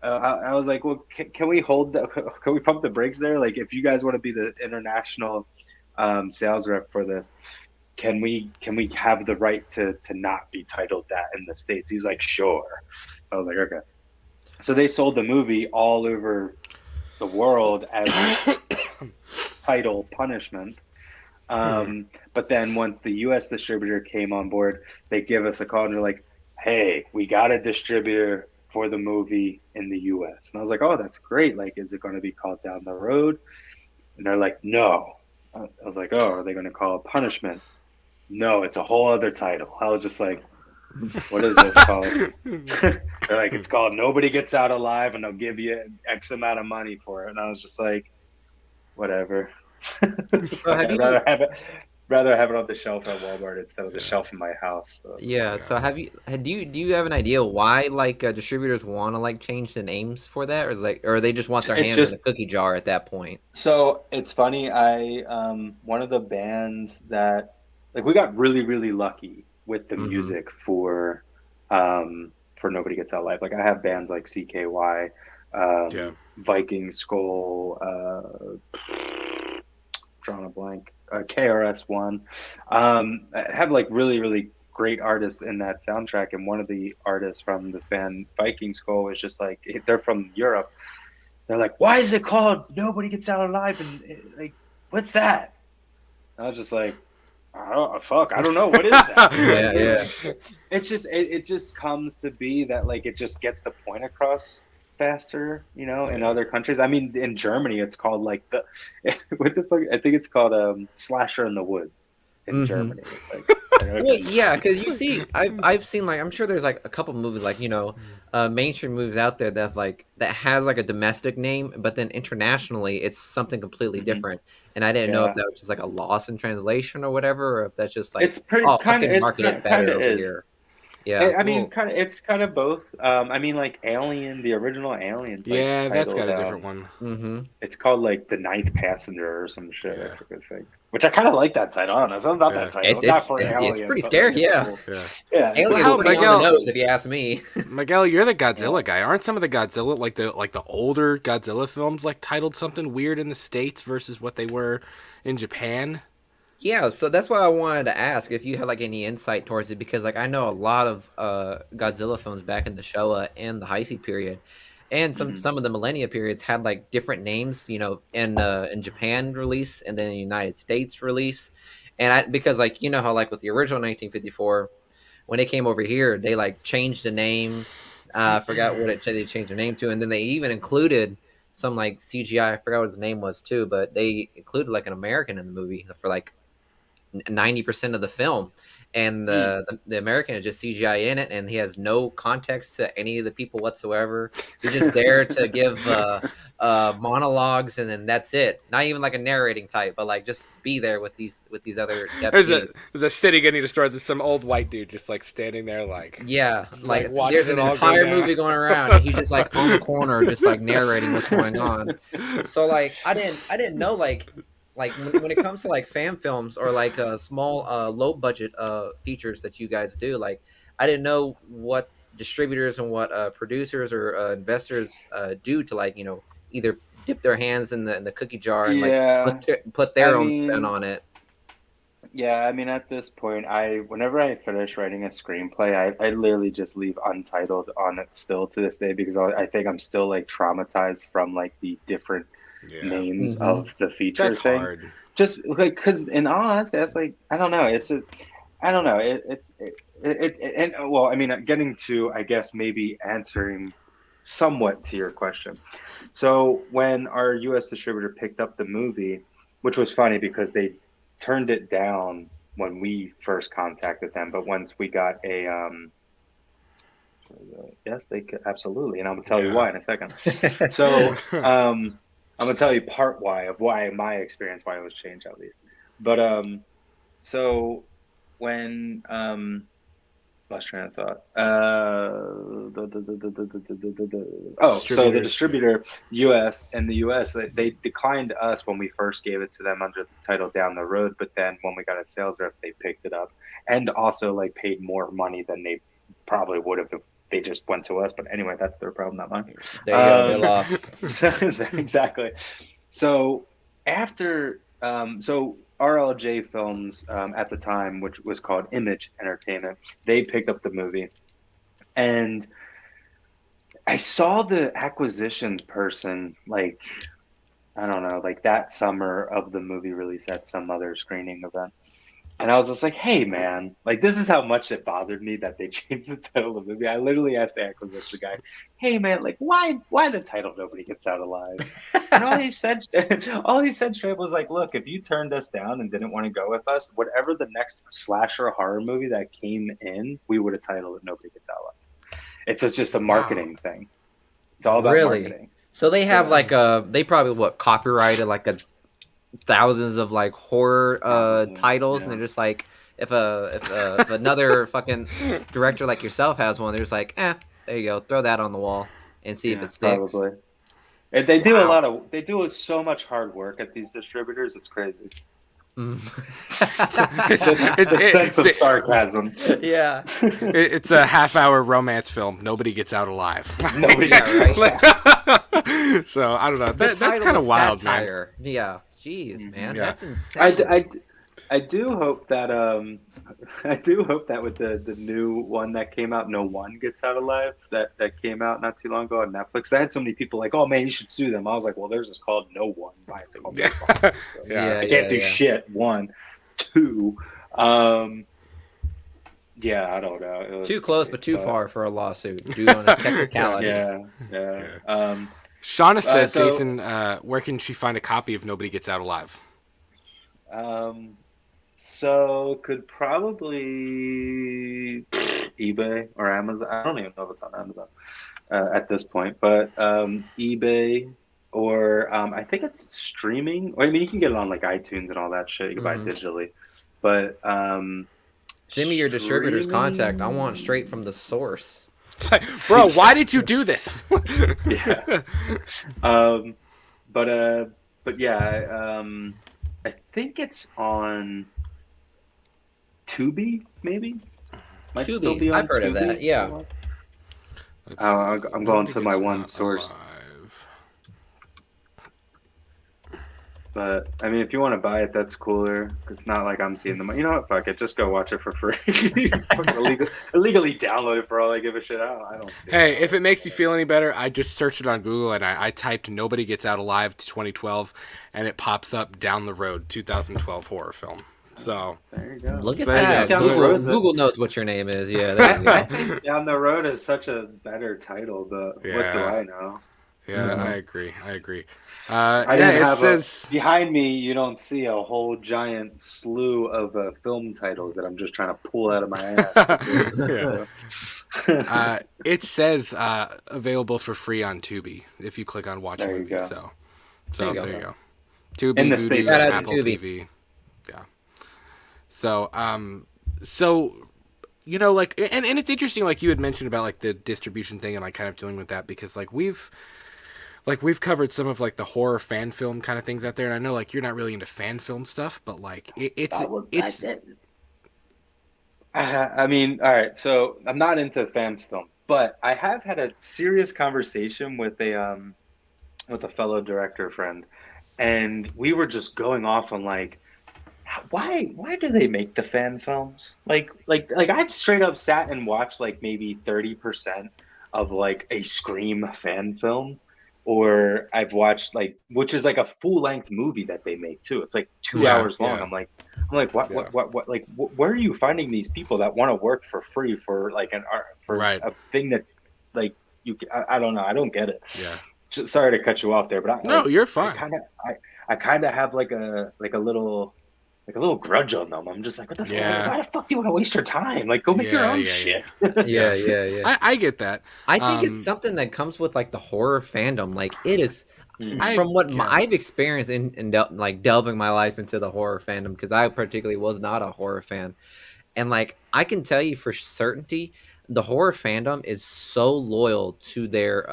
I was like, well, can we can we pump the brakes there? Like, if you guys want to be the international sales rep for this, can we have the right to not be titled that in the States? He's like, sure. So I was like, okay. So they sold the movie all over the world as title Punishment. But then once the US distributor came on board, they give us a call and they're like, hey, we got a distributor for the movie in the US. And I was like, oh, that's great. Like, is it going to be called Down the Road? And they're like, no. I was like, oh, are they going to call it Punishment? No, it's a whole other title. I was just like, what is this called? They're like, it's called Nobody Gets Out Alive, and they'll give you X amount of money for it. And I was just like, whatever. Rather have it on the shelf at Walmart instead of the shelf in my house. So. Yeah. So do you have an idea why like distributors want to like change the names for that, or they just want their hands in the cookie jar at that point? So it's funny. One of the bands that like we got really, really lucky with the music for Nobody Gets Out Alive. Like I have bands like CKY, Viking Skull, drawing a blank. KRS-One. I have like really, really great artists in that soundtrack, and one of the artists from this band, Viking Skull, is just like, they're from Europe. They're like, why is it called Nobody Gets Out Alive? And like, what's that? And I was just like, oh fuck, I don't know, what is that? yeah. It's just it just comes to be that like it just gets the point across faster, you know, in other countries. I mean, in Germany, it's called like what the fuck? I think it's called Slasher in the Woods in Germany. It's like Well, yeah, because you see, I've seen like I'm sure there's like a couple movies like mainstream movies out there that has like a domestic name, but then internationally it's something completely Mhm. different. And I didn't know if Yeah, that was just like a loss in translation or whatever, or if that's just like, it's pretty oh, I kind of can market it kind better of over is. here. Yeah. I mean, Well, kind of it's kind of both. I mean, like Alien, the original Alien's like yeah, that's got titled. a different one. Mm-hmm. It's called like The Ninth Passenger or some shit. I Yeah, forget the thing. Which I kind of like that title. I don't know. Something about yeah, that title. It, Not it's for it's Alien, pretty but like scary. it's Yeah. cool. yeah. Yeah, it's So Alien is how, cool. pretty on the Miguel? nose, if you ask me. Miguel, you're the Yeah. Godzilla guy. Aren't some of the Godzilla like the older Godzilla films like titled something weird in the States versus what they were in Japan? Yeah, so that's why I wanted to ask if you had like any insight towards it because like I know a lot of Godzilla films back in the Showa and the Heisei period, and Hmm. some of the Millennia periods had like different names, in Japan release and then the United States release, and I because like you know how like with the original 1954 when they came over here they like changed the name, I forgot what they changed their name to, and then they even included some like CGI, I forgot what his name was too, but they included like an American in the movie for like 90% of the film, and Mm. the American is just CGI in it, and he has no context to any of the people whatsoever. He's just there to give monologues, and then that's it. Not even like a narrating type, but like just be there with these other deputies. There's a city getting destroyed. There's some old white dude just like standing there like Yeah, just like like watching there's it an all go entire down. movie going around, and he's just like on the corner, just like narrating what's going on. So like I didn't know like when it comes to like fan films or like small low budget features that you guys do, like I didn't know what distributors and what producers or investors do to like either dip their hands in the cookie jar and like Yeah. put I their own spin mean, on it. yeah. I mean, at this point, whenever I finish writing a screenplay, I literally just leave untitled on it still to this day because I think I'm still like traumatized from like the different Yeah, names Hmm. of the feature that's thing. hard. Just like because in all honesty, that's like I don't know. I don't know. And well, I mean, getting to I guess maybe answering somewhat to your question. So when our U.S. distributor picked up the movie, which was funny because they turned it down when we first contacted them, but once we got a yes, they could absolutely, and I'm gonna tell you Yeah. why in a second. So I'm gonna tell you part why of why my experience why it was changed at least. But so when lost train of thought. Oh, so the Distributors. Yeah. distributor U.S. and the U.S. They declined us when we first gave it to them under the title Down the Road, but then when we got a sales reps, they picked it up and also like paid more money than they probably would have if they just went to us. But anyway, that's their problem, not mine. There you go, they lost. So, exactly. So after so RLJ Films at the time, which was called Image Entertainment, they picked up the movie, and I saw the acquisitions person like I don't know, like that summer of the movie release at some other screening event. And I was just like, hey, man, like this is how much it bothered me that they changed the title of the movie. I literally asked the acquisition guy, hey, man, like why the title Nobody Gets Out Alive? And all he said straight was like, look, if you turned us down and didn't want to go with us, whatever the next slasher horror movie that came in, we would have titled it Nobody Gets Out Alive. Just a Wow. marketing thing. It's all about Really? marketing. So they have Yeah. like they probably what copyrighted like a thousands of like horror Probably. titles, and Yeah. they're just like if another fucking director like yourself has one, they're just like, there you go, throw that on the wall and see if Yeah, it sticks. probably. And they do Wow. they do so much hard work at these distributors. It's crazy. Mm. The sense of sarcasm. Yeah, It's a half-hour romance film. Nobody gets out alive. Nobody yeah, gets right. So I don't know. The That's title kind of is wild, man. satire. Yeah, jeez, man, Yeah. that's insane. I do hope that I do hope that with the new one that came out, No One Gets Out Alive, that came out not too long ago on Netflix. I had so many people like, oh man, you should sue them. I was like, well, theirs is called No One. Mine is called No Yeah. Fun. So Yeah. I Yeah, can't yeah, do yeah. shit. One, two. Um, yeah, I don't know. It was Too close, funny, but too far for a lawsuit due on a technicality. yeah, yeah. Yeah. Shauna said, So Jason, where can she find a copy of Nobody Gets Out Alive? Um, So could probably eBay or Amazon. I don't even know if it's on Amazon at this point, but eBay or I think it's streaming. I mean, you can get it on like iTunes and all that shit. You can buy it Hmm. digitally, but Send me your distributor's contact. I want straight streaming. from the source. It's like, bro, why did you do this? Yeah. Um, but yeah, I think it's on Tubi, maybe. Might still Tubi, be I've on heard of that. Tubi. Yeah. Let's see. I'm going Nobody to my gets one not source. alive. But I mean, if you want to buy it, that's cooler. It's not like I'm seeing them. You know what? Fuck it. Just go watch it for free. Illegally download it for all I give a shit. I don't see Hey, it. if it makes you feel any better, I just searched it on Google and I typed "Nobody Gets Out Alive" to 2012, and it pops up Down the Road 2012 horror film. So There you go. Look at there you that. go. Down the Google road's a, Google knows what your name is. Yeah, there you I go. think Down the Road is such a better title, but what do Yeah. I know? Yeah, Mhm. I agree. I Yeah, didn't it have says. behind me. You don't see a whole giant slew of film titles that I'm just trying to pull out of my ass. Yeah. It says available for free on Tubi if you click on Watch a There you Movie. go. So There you there you go. go. Tubi, In the States, Vudu, Shout at out to least. Apple Tubi. TV. Yeah. So so like, and it's interesting, like you had mentioned about like the distribution thing and like kind of dealing with that, because we've covered some of like the horror fan film kind of things out there, and I know like you're not really into fan film stuff, but like it's I mean, all right. So I'm not into fan film, but I have had a serious conversation with a fellow director friend, and we were just going off on like why do they make the fan films? Like I've straight up sat and watched like maybe 30% of like a Scream fan film, or I've watched like which is like a full length movie that they make too. It's like two yeah, hours long. yeah, I'm like yeah, what like where are you finding these people that want to work for free for like an art for right, a thing that like I don't know. I don't get it. yeah. Sorry to cut you off there, but No, you're I fine. kind of I kind of have like a little grudge on them. I'm just like, what the fuck? Yeah, Why the fuck do you want to waste your time? Like, go make your yeah, own yeah, yeah, shit. yeah. Yeah, yeah, yeah. I get that. I think it's Um, something that comes with like the horror fandom. Like it is, Mm. I from what yeah, I've experienced like delving my life into the horror fandom, because I particularly was not a horror fan. And like I can tell you for certainty, the horror fandom is so loyal to their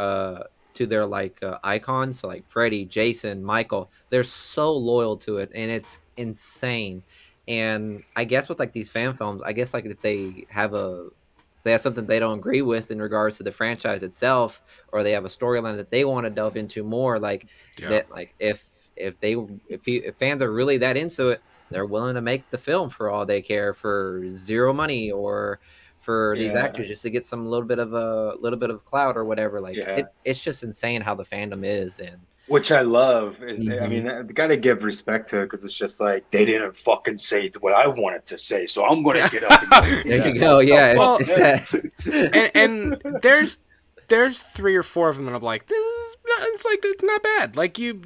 like icons, so like Freddy, Jason, Michael. They're so loyal to it, and it's insane. And I guess with like these fan films, I guess like if they have something they don't agree with in regards to the franchise itself, or they have a storyline that they want to delve into more, like yeah, that, like if fans are really that into it, they're willing to make the film for all they care, for zero money, or for these Yeah, actors just to get some little bit of clout or whatever. Like yeah. it's just insane how the fandom is. And Which I love. I Mhm. mean, I gotta give respect to it because it's just like they didn't fucking say what I wanted to say, so I'm gonna get up and go do There that you go. myself. Yeah, well, it's that. and there's 3 or 4 of them that I'm like, it's not bad. Like you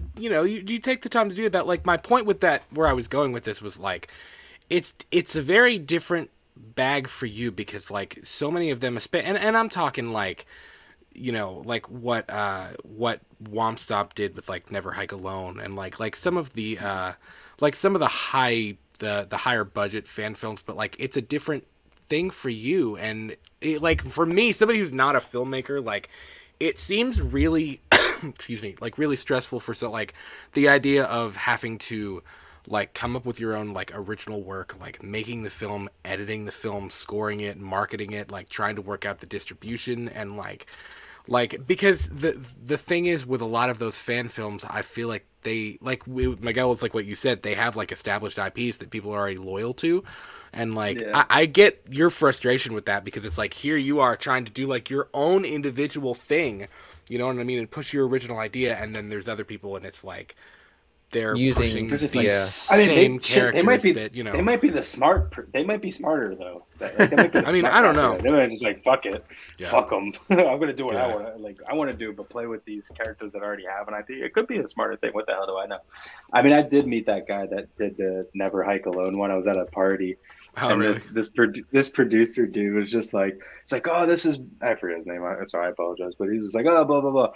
take the time to do that. Like my point with that, where I was going with this was like, it's a very different bag for you, because like so many of them, and I'm talking like, like what Womstop did with like Never Hike Alone, and like some of the the higher budget fan films, but like it's a different thing for you. And like for me, somebody who's not a filmmaker, like it seems really excuse me, like really stressful for, so like the idea of having to like come up with your own like original work, like making the film, editing the film, scoring it, marketing it, like trying to work out the distribution, and like because the thing is with a lot of those fan films, I feel like Miguel, was like what you said, they have like established IPs that people are already loyal to. And like Yeah. I get your frustration with that, because it's like here you are trying to do like your own individual thing, you know what I mean, and push your original idea, and then there's other people, and it's like they're Using pushing They're just these like, yeah. I mean, same they might characters be, that, you know. they might be they might be smarter though. Like, they might be the I mean, smart I don't actor. know. They might just like, fuck it, Yeah. fuck them. I'm gonna do what I Yeah. want. Like I want to do, but play with these characters that already have an idea. It could be a smarter thing. What the hell do I know? I mean, I did meet that guy that did the Never Hike Alone one. I was at a party, Oh, and really? this producer dude was just like, it's like, oh, this is, I forget his name. So I apologize, but he was just like, oh, blah blah blah.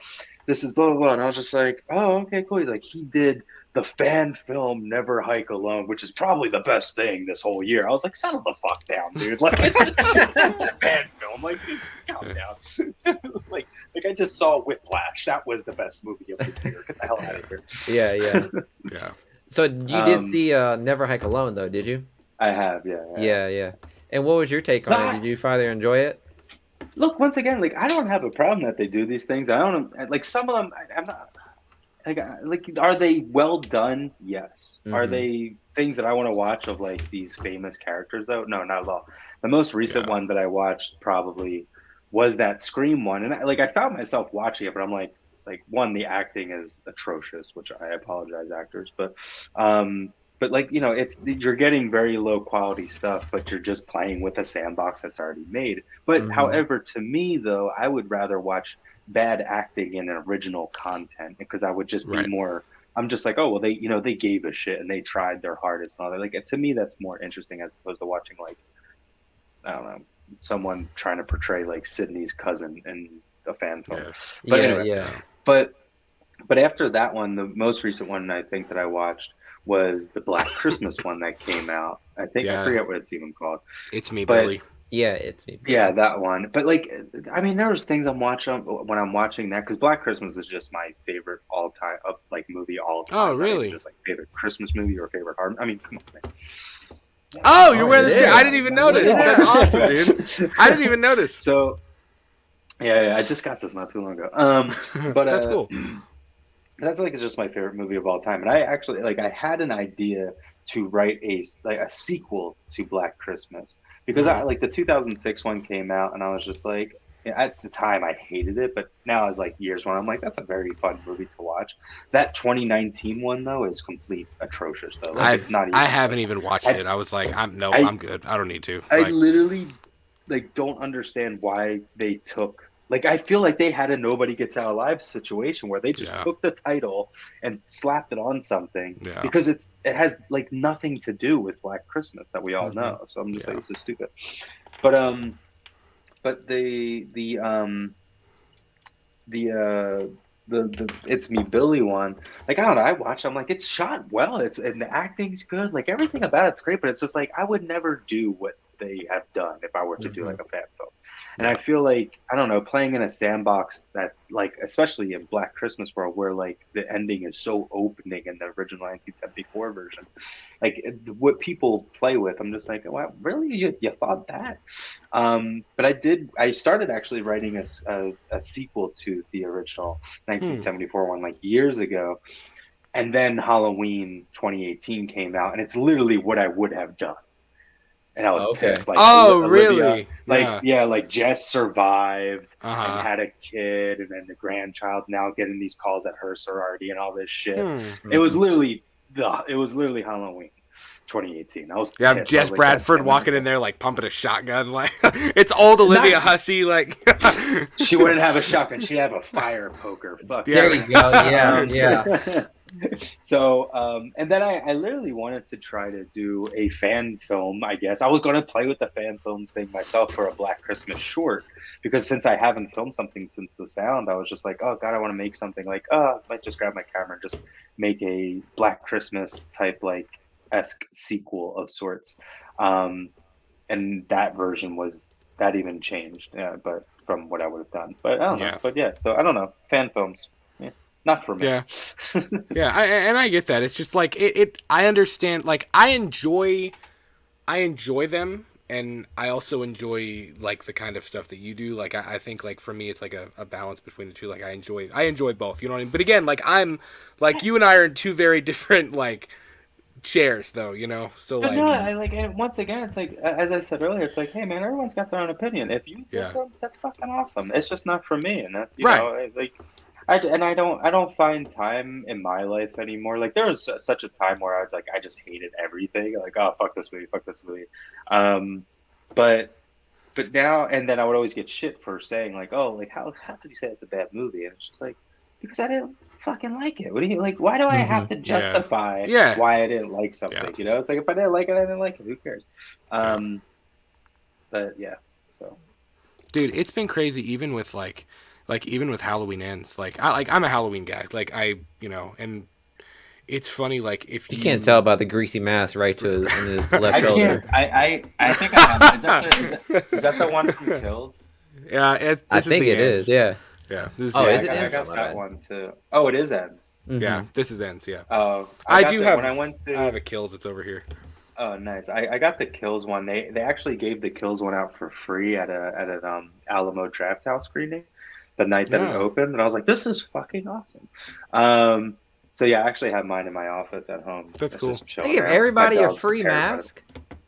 This is blah blah blah, and I was just like, oh, okay, cool. He's like, he did the fan film Never Hike Alone, which is probably the best thing this whole year. I was like, settle the fuck down, dude. Like, it's a fan film. Like, calm down. like I just saw Whiplash. That was the best movie of the year. Get the hell out of here. Yeah, yeah. Yeah. So you did see Never Hike Alone though, did you? I have, yeah. Yeah, yeah. And what was your take on it? Did you finally enjoy it? Look, once again, like, I don't have a problem that they do these things. I don't like some of them. I'm not like. Are they well done? Yes. Are they things that I want to watch of like these famous characters though? No, not at all. The most recent one that I watched probably was that Scream one, and I found myself watching it, but I'm like one, the acting is atrocious, which I apologize, actors, but like, you know, you're getting very low quality stuff, but you're just playing with a sandbox that's already made. But however, to me though, I would rather watch bad acting in original content, because I would just be more. I'm just like, oh well, they gave a shit and they tried their hardest and all that. Like, to me, that's more interesting as opposed to watching, like, I don't know, someone trying to portray like Sydney's cousin in a fan film. Yeah. But Yeah, anyway, yeah. But after that one, the most recent one I think that I watched was the Black Christmas one that came out. I forget what it's even called. It's Me, But Billy. Yeah, it's me. yeah, that one. But like, I mean, there was things I'm watching when I'm watching that, because Black Christmas is just my favorite all time like movie all time. Oh, really? Just like favorite Christmas movie or favorite horror. I mean, come on, man. Oh, you're wearing it this shirt. is. I didn't even notice. Yeah. That's awesome, dude. I didn't even notice. So, yeah, I just got this not too long ago. But that's cool. That's like, it's just my favorite movie of all time. And I actually, like, I had an idea to write a sequel to Black Christmas, because I like the 2006 one came out and I was just like, at the time I hated it, but now as like years went, I'm like, that's a very fun movie to watch. That 2019 one though is complete atrocious though. Like, it's not even, I haven't even watched it. I was like, I'm good. I don't need to. I literally like don't understand why they took, like, I feel like they had a nobody gets out alive situation where they just took the title and slapped it on something, because it has like nothing to do with Black Christmas that we all know. So I'm just like, this is stupid. But the It's Me Billy one, like, I don't know, I watched, I'm like, it's shot well, and the acting's good, like everything about it's great, but it's just like, I would never do what they have done if I were to do like a fan film. And I feel like, I don't know, playing in a sandbox that's like, especially in Black Christmas world, where like the ending is so opening in the original 1974 version, like what people play with, I'm just like, wow, really? You thought that? But I started actually writing a sequel to the original 1974 one like years ago. And then Halloween 2018 came out, and it's literally what I would have done. And I was pissed. Like, Olivia, really? Like, like Jess survived and had a kid, and then the grandchild now getting these calls at her sorority and all this shit. It was literally Halloween 2018. I was pissed. Jess Bradford walking in there like pumping a shotgun, like it's old Olivia Hussey. Like she wouldn't have a shotgun; she'd have a fire poker. Fuck. There you go. Yeah. So, and then I literally wanted to try to do a fan film, I guess. I was going to play with the fan film thing myself for a Black Christmas short, because since I haven't filmed something since The Sound, I was just like, oh, God, I want to make something like, I might just grab my camera and just make a Black Christmas type, like, esque sequel of sorts. And that version that even changed, but from what I would have done. But I don't know. But yeah, so I don't know. Fan films. Not for me. Yeah. I get that. It's just like I understand, like I enjoy them, and I also enjoy like the kind of stuff that you do. Like I think like for me it's like a balance between the two. Like I enjoy both, you know what I mean? But again, like I'm like you and I are in two very different like chairs though, you know? So like no, and once again it's like, as I said earlier, it's like, hey man, everyone's got their own opinion. If you think them, that's fucking awesome. It's just not for me, and that, you know, like I don't find time in my life anymore. Like there was such a time where I was like I just hated everything. Like oh fuck this movie. Um, but now and then I would always get shit for saying like oh like how could you say it's a bad movie? And it's just like because I didn't fucking like it. What do you like? Why do I have to Yeah. justify Yeah. why I didn't like Yeah. something? You know, it's like if I didn't like it, I didn't like it. Who cares? Yeah. But yeah, so Dude, it's been crazy even with even with Halloween Ends. I'm a Halloween guy. And it's funny like if You can't you tell about the greasy mask right to in his left I shoulder. can't. I think I have. Is that the one from Kills? Yeah, I this is think the it ends. is. Yeah. Yeah, this is Oh, the Yeah, is ends. it I ends? got Oh, my that bad. one too. Oh, it is ends. Yeah, Mhm. this is ends. Yeah, Oh, I got do the, have. when I went I have to. a kills. It's over here. Oh, nice. I got the Kills one. They actually gave the Kills one out for free at an Alamo Draft House screening the night that it Yeah, opened, and I was like, this is fucking awesome. Um, so yeah, I actually have mine in my office at home. that's It's cool. just They chilling give around. My everybody a dog's free terrified of it. mask.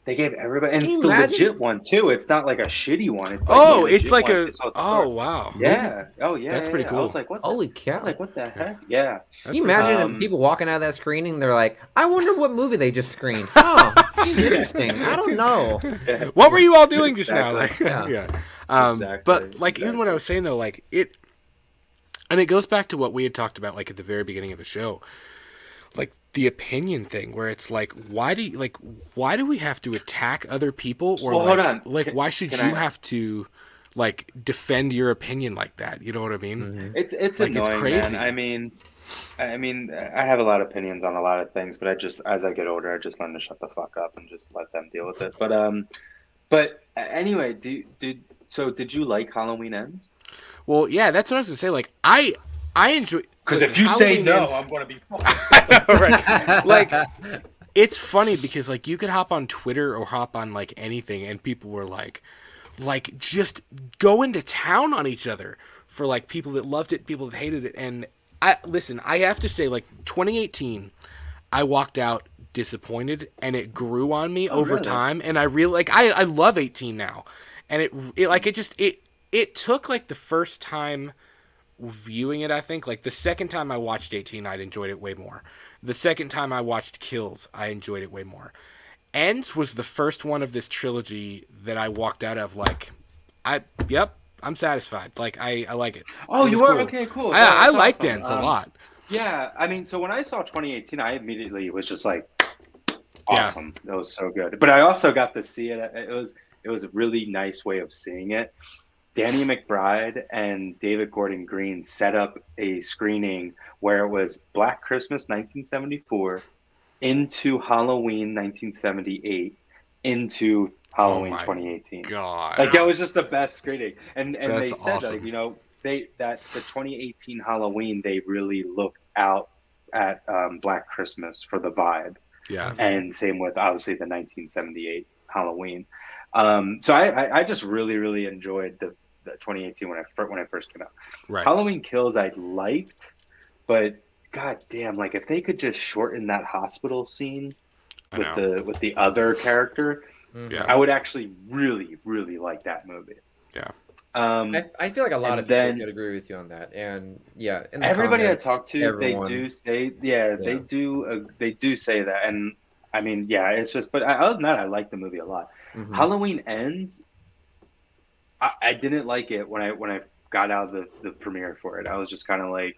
They gave everybody, and Can it's you the imagine? legit one too. It's not like a shitty one. It's like the Oh, it's legit like one a. I saw at the Oh store. wow, Yeah. Oh yeah. that's Yeah, pretty yeah. I was cool. like, what the? Holy I was cow! like, what the Yeah, heck? Yeah. Can that's you pretty cool. imagine if people walking out of that screening? They're like, "I wonder what movie they just screened." Oh, seems interesting. I don't know. Yeah. What were you all doing just now? Exactly. Like, Yeah. yeah. Exactly. But like even what I Exactly. was saying though, like it, and it goes back to what we had talked about like at the very beginning of the show, like the opinion thing, where it's like, why do we have to attack other people, or Well, hold on. why should Can you I? have to like defend your opinion like that? You know what I mean? Hmm. It's Like it's annoying, man. crazy. I have a lot of opinions on a lot of things, but I just, as I get older, I just learn to shut the fuck up and just let them deal with it. But anyway, so did you like Halloween Ends? Well, yeah, that's what I was gonna say. Like I enjoy. Because Listen, if you say Halloween no, Ends. I'm gonna be. Right. Like it's funny because like you could hop on Twitter or hop on like anything and people were like just go into town on each other for like people that loved it, people that hated it. And I have to say like 2018 I walked out disappointed and it grew on me Oh, over really? time and I really like I love 18 now. And it took like the first time viewing it, I think. Like the second time I watched 18, I enjoyed it way more. The second time I watched Kills, I enjoyed it way more. Ends was the first one of this trilogy that I walked out of like, yep, I'm satisfied. Like I like it. Oh, It you was were cool. okay, cool. I That's liked awesome. Ends a lot. Yeah, I mean, so when I saw 2018, I immediately was just like, Yeah, awesome. That was so good. But I also got to see it. It was a really nice way of seeing it. Danny McBride and David Gordon Green set up a screening where it was Black Christmas 1974 into Halloween 1978 into oh Halloween my 2018. god, Like that was just the best screening. And that's they said that awesome. that the 2018 Halloween they really looked out at Black Christmas for the vibe, Yeah, and same with obviously the 1978 Halloween. So I just really enjoyed the 2018 when I first came out. right. Halloween Kills I liked, but god damn, like if they could just shorten that hospital scene I with know. the other character, Hmm. Yeah, I would actually really like that movie. yeah. I feel like a lot And of people then could agree with you on that. And yeah, in the everybody I comments, talk to, they everyone, do say, yeah, yeah. they do say that, and I mean, yeah, it's just, but other than that, I like the movie a lot. Hmm. Halloween Ends, I didn't like it when I got out of the premiere for it. I was just kind of like,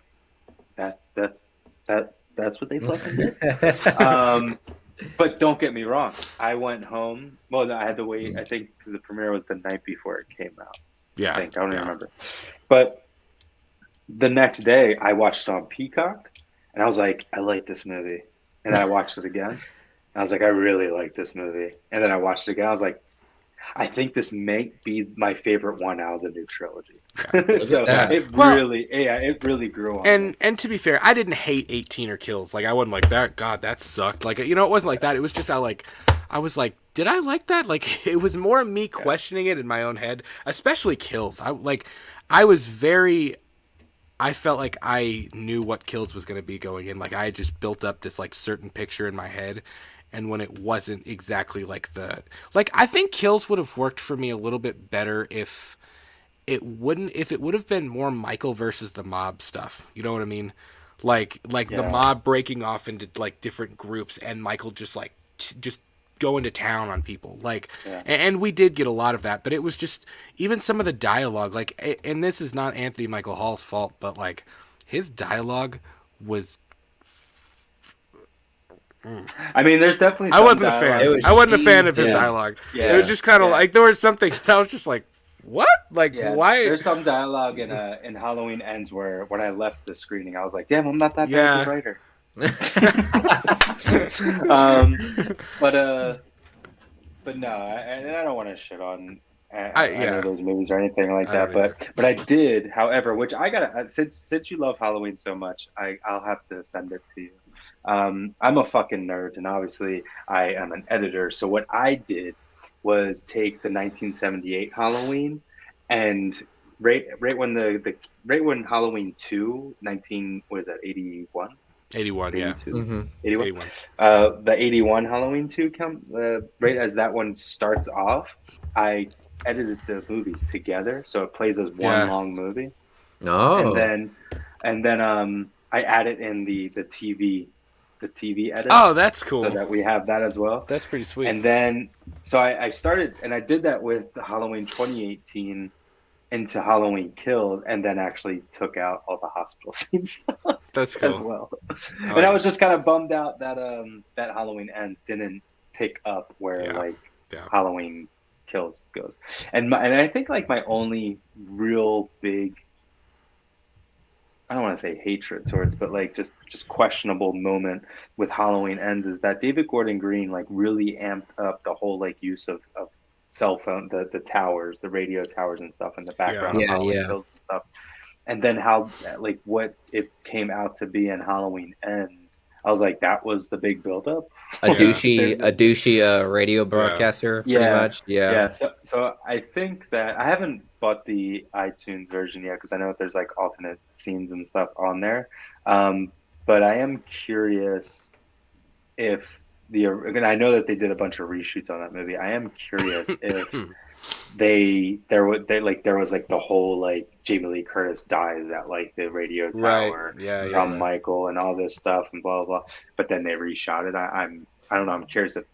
that's what they fucking did. But don't get me wrong, I went home. Well, no, I had to wait. I think the premiere was the night before it came out. Yeah, I think I don't even yeah. remember, but the next day I watched it on Peacock, and I was like, I like this movie. And then I watched it again. And I was like, I really like this movie. And then I watched it again. I was like, I think this may be my favorite one out of the new trilogy. Look So at that. it Well, really grew on me. And to be fair, I didn't hate 18 or Kills. Like I wasn't like that. God, that sucked. Like it wasn't like that. It was just I was like, did I like that? Like it was more me questioning it in my own head, especially Kills. I was very. I felt like I knew what Kills was going to be going in. Like I had just built up this like certain picture in my head, and when it wasn't exactly like I think Kills would have worked for me a little bit better if it wouldn't if it would have been more Michael versus the mob stuff. You know what I mean? Like the Yeah. mob breaking off into like different groups and Michael just like just going to town on people. Like Yeah. and we did get a lot of that, but it was just even some of the dialogue like and this is not Anthony Michael Hall's fault, but like his dialogue was I mean, there's definitely I some wasn't a dialogue. fan. It was I wasn't a fan of his cheesy. dialogue. Yeah. It was just kind of Yeah. like there was something that I was just like, what? Like Yeah, why? there's some dialogue in Halloween Ends where when I left the screening, I was like, "Damn, I'm not that bad Yeah. of a writer." But no, I don't want to shit on any of those movies or anything like that. But I did, however, which I gotta since you love Halloween so much, I'll have to send it to you. I'm a fucking nerd, and obviously I am an editor. So what I did was take the 1978 Halloween and right when right when Halloween 2, 19, what is that, 81? 81, yeah. 81? 81. The 81 Halloween 2 right as that one starts off, I edited the movies together so it plays as one long movie. No. And then I added in the TV edits. Oh, that's cool. So that we have that as well. That's pretty sweet. And then so I started and I did that with the Halloween 2018 into Halloween Kills, and then actually took out all the hospital scenes. That's cool as well. And I was just kind of bummed out that that Halloween Ends didn't pick up where Halloween Kills goes. And I think like my only real big, I don't want to say hatred towards, but like just questionable moment with Halloween Ends is that David Gordon Green like really amped up the whole like use of cell phone, the towers, the radio towers and stuff in the background of Halloween Kills and stuff. And then how like what it came out to be in Halloween Ends, I was like, that was the big buildup. A douchey radio broadcaster, pretty much. Yeah. So I think that I haven't bought the iTunes version yet because I know that there's like alternate scenes and stuff on there. But I am curious if I know that they did a bunch of reshoots on that movie. I am curious if there was like the whole like Jamie Lee Curtis dies at like the radio tower from Michael and all this stuff and blah blah blah. But then they reshot it. I don't know. I'm curious if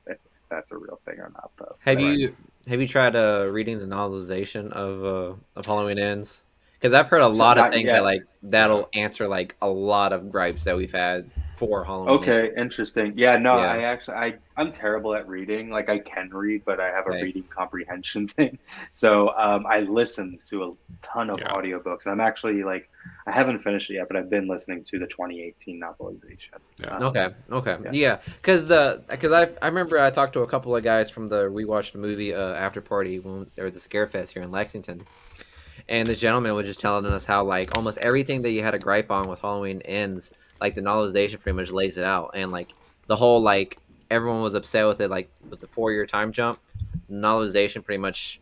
that's a real thing or not. Though. Have you tried reading the novelization of Halloween Ends? Because I've heard a lot of things that like that'll answer like a lot of gripes that we've had for Halloween. Okay, interesting. Yeah, no, I'm terrible at reading. Like I can read, but I have a reading comprehension thing. So I listen to a ton of audiobooks. And I'm actually like I haven't finished it yet, but I've been listening to the 2018 novelization. Yeah. Because I remember I talked to a couple of guys from the We Watched the Movie after party when there was a scare fest here in Lexington. And this gentleman was just telling us how like almost everything that you had a gripe on with Halloween Ends, like the novelization pretty much lays it out. And like the whole like everyone was upset with it, like with the 4-year time jump. Novelization pretty much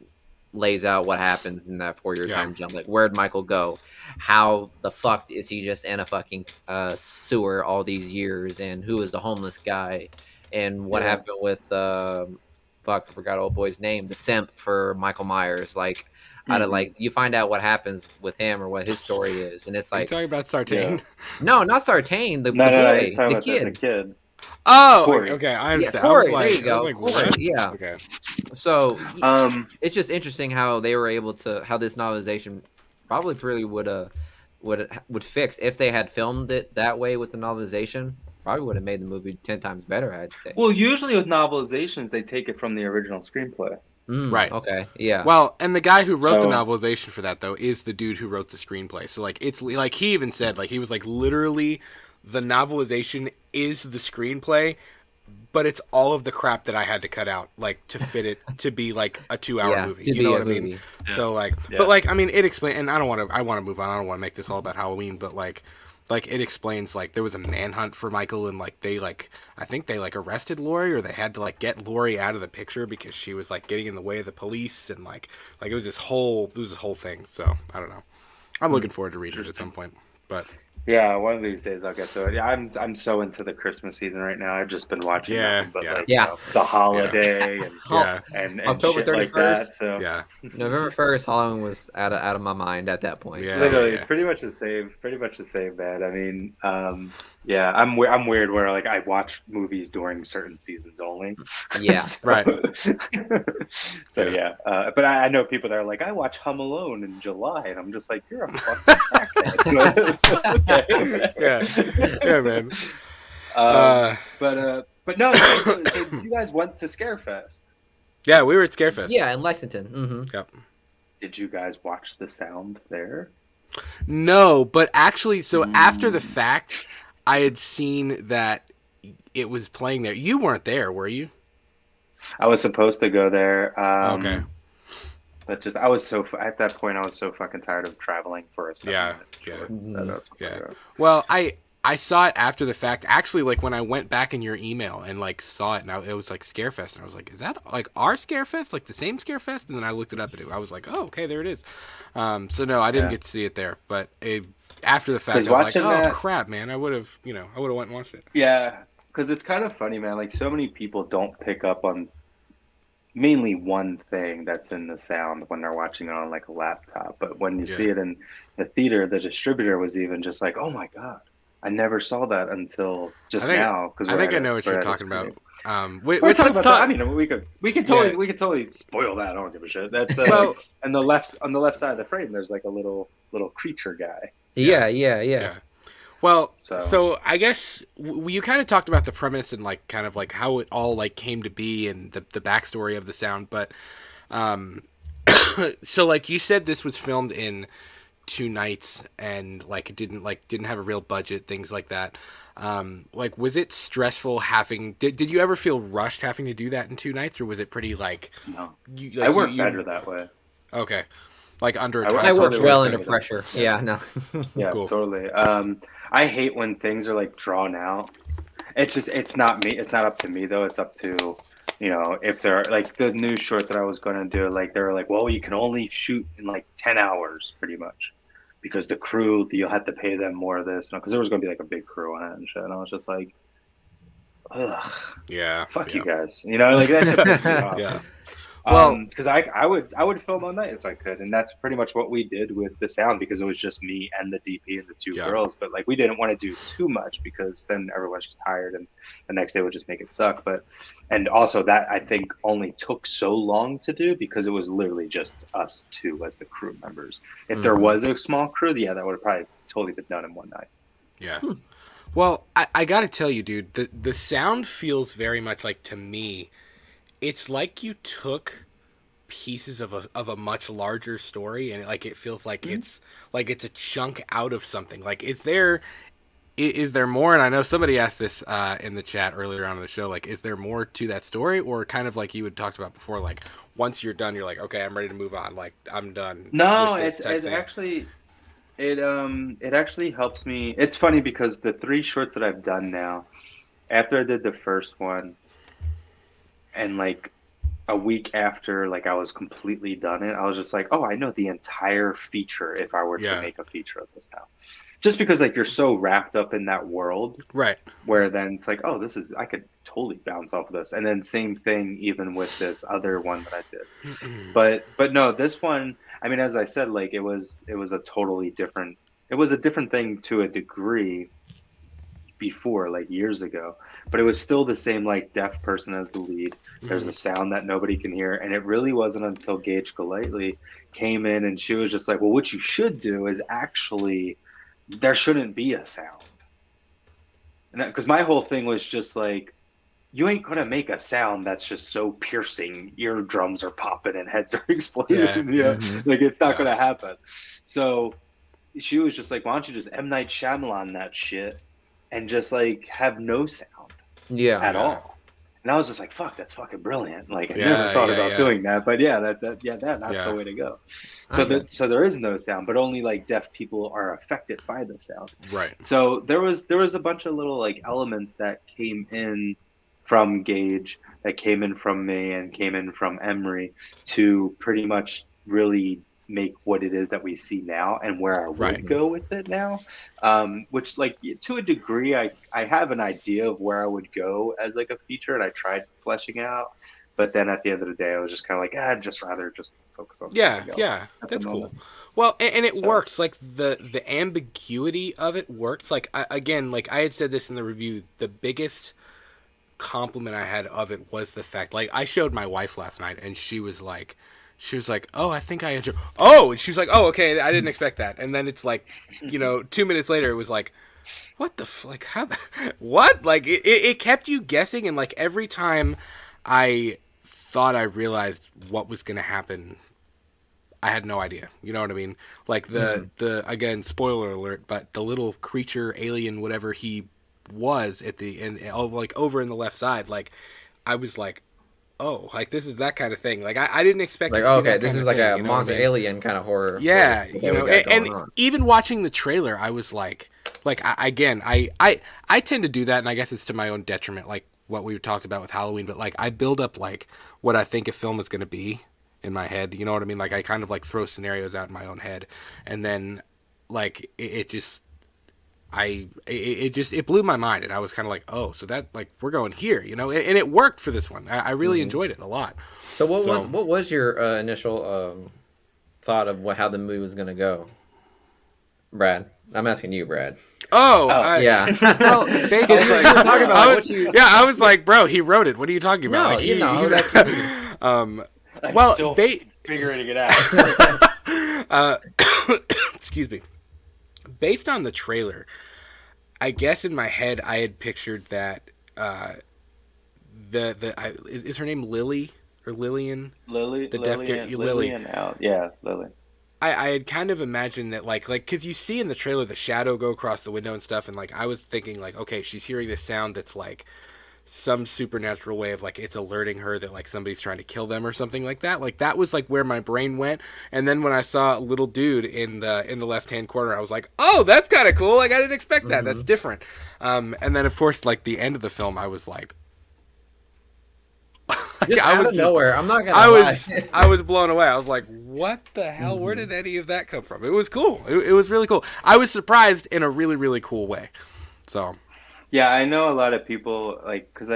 lays out what happens in that 4-year time jump. Like where'd Michael go? How the fuck is he just in a fucking sewer all these years? And who is the homeless guy? And what happened with I forgot old boy's name, the simp for Michael Myers, like. Out of like you find out what happens with him or what his story is, and it's like talking about Sartain. No, not Sartain. The boy, the kid. Oh, okay, I understand. Corey, there you go. Corey, yeah. Okay. So it's just interesting how they were able to how this novelization probably really would fix if they had filmed it that way with the novelization. Probably would have made the movie 10 times better, I'd say. Well, usually with novelizations, they take it from the original screenplay. Right. Okay. Yeah. Well, and the guy who wrote the novelization for that though is the dude who wrote the screenplay. So like it's like he even said like he was like literally the novelization is the screenplay, but it's all of the crap that I had to cut out like to fit it to be like a 2-hour movie. You know what I mean? Yeah. So like but like I mean it explains and I want to move on. I don't want to make this all about Halloween, but like it explains like there was a manhunt for Michael and like they like I think they like arrested Laurie or they had to like get Laurie out of the picture because she was like getting in the way of the police and like it was this whole thing. So I don't know. I'm looking forward to reading it at some point. But Yeah, one of these days I'll get to it. Yeah, I'm so into the Christmas season right now. I've just been watching Yeah, nothing but yeah, like, Yeah. The yeah, Holiday yeah, and October shit like that. 31st, So yeah, November 1st, Halloween was out of my mind at that point. yeah, So yeah, literally yeah. pretty much the same, man. I mean, yeah, I'm weird where like I watch movies during certain seasons only. yeah. So, Right. so Yeah. yeah, but I know people that are like, I watch Home Alone in July, and I'm just like, you're a fucking crackhead. Yeah. Yeah, man. Okay. Uh, But no, so you guys went to Scarefest. yeah, we were at Scarefest. Yeah, in Lexington. Yep. Did you guys watch the sound there? No, but actually, so after the Mm. fact, I had seen that it was playing there. You weren't there, were you? I was supposed to go there, Okay. but just I was so at that point I was so fucking tired of traveling for a seven Yeah. minute Yeah. short that I was just Yeah. like, Well, I saw it after the fact. Actually, like when I went back in your email and like saw it, and it was like Scarefest, and I was like, "Is that like our Scarefest, like the same Scarefest?" And then I looked it up, and I was like, "Oh, okay, there it is." So no, I didn't yeah. get to see it there, but after the fact, Because I was like, watching "Oh that, crap, man! I would have, I would have went and watched it." yeah, because it's kind of funny, man. Like so many people don't pick up on mainly one thing that's in the sound when they're watching it on like a laptop. But when you see Yeah. it in the theater, the distributor was even just like, "Oh my God, I never saw that until I just think now because I think I know what we're you're at a talking about. screening." We're Which talking let's about that. I talk. mean, Yeah. we could totally spoil that. I don't give a shit. That's Well, on the left side of the frame. There's like a little creature guy. yeah, Yeah, yeah, yeah. yeah. Well, So so I guess you kind of talked about the premise and like kind of like how it all like came to be and the backstory of the sound, but um, so like you said, this was filmed in 2 nights and like it didn't have a real budget, things like that. Like was it stressful having? Did you ever feel rushed having to do that in 2 nights, or was it pretty like no, you I like work you better that way. okay, like under a I I time work totally pressure? work well under better that way. pressure. Yeah. Yeah, no. Yeah, Cool. totally. I hate when things are like drawn out. It's not me. It's not up to me though. It's up to, if they're like the new short that I was going to do, like they were like, well, you can only shoot in like 10 hours pretty much because the crew, you'll have to pay them more of this, because there was going to be like a big crew on it and shit. And I was just like, ugh, Yeah, fuck you yeah, guys. Like that shit pisses me off. yeah. Well, Because I would film all night if I could, and that's pretty much what we did with the sound because it was just me and the DP and the two yeah, girls. But like we didn't want to do too much because then everyone's just tired, and the next day would just make it suck. And also that I think only took so long to do because it was literally just us two as the crew members. If there Mhm. was a small crew, yeah, that would have probably totally been done in one night. yeah. Well, I gotta tell you, dude, the sound feels very much like to me. It's like you took pieces of a much larger story, and like it feels like it's a chunk out of something. Like, is there more? And I know somebody asked this in the chat earlier on in the show. Like, is there more to that story, or kind of like you had talked about before? Like, once you're done, you're like, okay, I'm ready to move on. Like, I'm done No, with this type it's thing. actually it actually helps me. It's funny because the three shorts that I've done now, after I did the first one, and like a week after like I was completely done it, I was just like, oh, I know the entire feature if I were to Yeah. make a feature of this now. Just because like you're so wrapped up in that world Right. where then it's like, oh, I could totally bounce off of this. And then same thing even with this other one that I did. But no, this one, I mean, as I said, like it was a totally different, it was a different thing to a degree before, like years ago, but it was still the same like deaf person as the lead. There's a sound that nobody can hear, and it really wasn't until Gage Golightly came in and she was just like, well, what you should do is actually there shouldn't be a sound. And because my whole thing was just like, you ain't gonna make a sound that's just so piercing, eardrums are popping and heads are exploding. Yeah, yeah. Mhm. Like it's not Yeah. gonna happen. So she was just like, why don't you just M. Night Shyamalan that shit and just like have no sound Yeah. at Yeah. all? And I was just like, fuck, that's fucking brilliant. Like I Yeah, never thought yeah, about yeah. doing that, but yeah, that's Yeah. the way to go. Okay. So there is no sound, but only like deaf people are affected by the sound. Right. So there was a bunch of little like elements that came in from Gage, that came in from me, and came in from Emery to pretty much really make what it is that we see now and where I would Right. go with it now. Which like to a degree, I have an idea of where I would go as like a feature, and I tried fleshing out. But then at the end of the day, I was just kind of like, I'd just rather just focus on Yeah, something else yeah, at the that's cool. moment. Well, and it So works. Like the ambiguity of it works. Like again, like I had said this in the review, the biggest compliment I had of it was the fact, like I showed my wife last night, and she was like, "Oh, I think I enjoy." Oh, and she was like, "Oh, okay, I didn't expect that." And then it's like, 2 minutes later, it was like, "What the like how what?" Like it kept you guessing, and like every time I thought I realized what was gonna happen, I had no idea. You know what I mean? Like the again, spoiler alert, but the little creature, alien, whatever he was at the end, like over in the left side, like I was like, oh, like this is that kind of thing. Like I didn't expect Like, it to be okay, that this kind is of like thing. a You know what I monster mean? alien kind of horror Yeah, focus that we got and going on. even watching the trailer, I was like I tend to do that, and I guess it's to my own detriment, like what we talked about with Halloween. But like I build up like what I think a film is going to be in my head. You know what I mean? Like I kind of like throw scenarios out in my own head, and then like it just it blew my mind, and I was kind of like, oh, so that like we're going here, and it worked for this one. I really enjoyed it a lot. So what was So what was your initial thought of how the movie was gonna go, Brad? I'm asking you, Brad. oh, Oh. Yeah. well, I was they, like, you were talking about I was- what you. yeah, I was like, bro, he wrote it. What are you talking about? No, Like, you know, that's um, I'm well, still they, figuring it out. excuse me. Based on the trailer, I guess in my head I had pictured that is her name Lily or Lillian? Lily, The deaf Lily, kid- Lily, Lily. and Al. Yeah, Lily. I had kind of imagined that like because you see in the trailer the shadow go across the window and stuff, and like I was thinking like, okay, she's hearing this sound that's like some supernatural way of like it's alerting her that like somebody's trying to kill them or something like that. Like that was like where my brain went. And then when I saw a little dude in the left hand corner, I was like, oh, that's kind of cool. Like I didn't expect that. That's different. And then of course like the end of the film, I was like. Just I out was of just, nowhere. I'm not gonna I lie. was I was blown away. I was like, "What the hell? Where did any of that come from?" It was cool. It was really cool. I was surprised in a really really cool way. So Yeah, I know a lot of people like because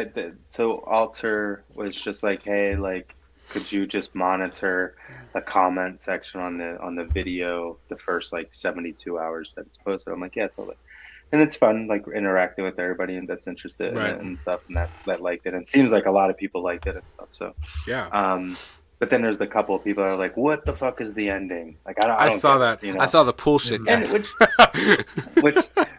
so Alter was just like, hey, like, could you just monitor the comment section on the video the first like 72 hours that it's posted? I'm like, yeah, totally. And it's fun, like interacting with everybody and that's interested in Right. it and stuff, and that liked it. And it seems like a lot of people liked it and stuff. So, yeah, but then there's the couple of people that are like, what the fuck is the ending? Like, I I don't saw get that. it, you know? I saw the pool shit guy. And which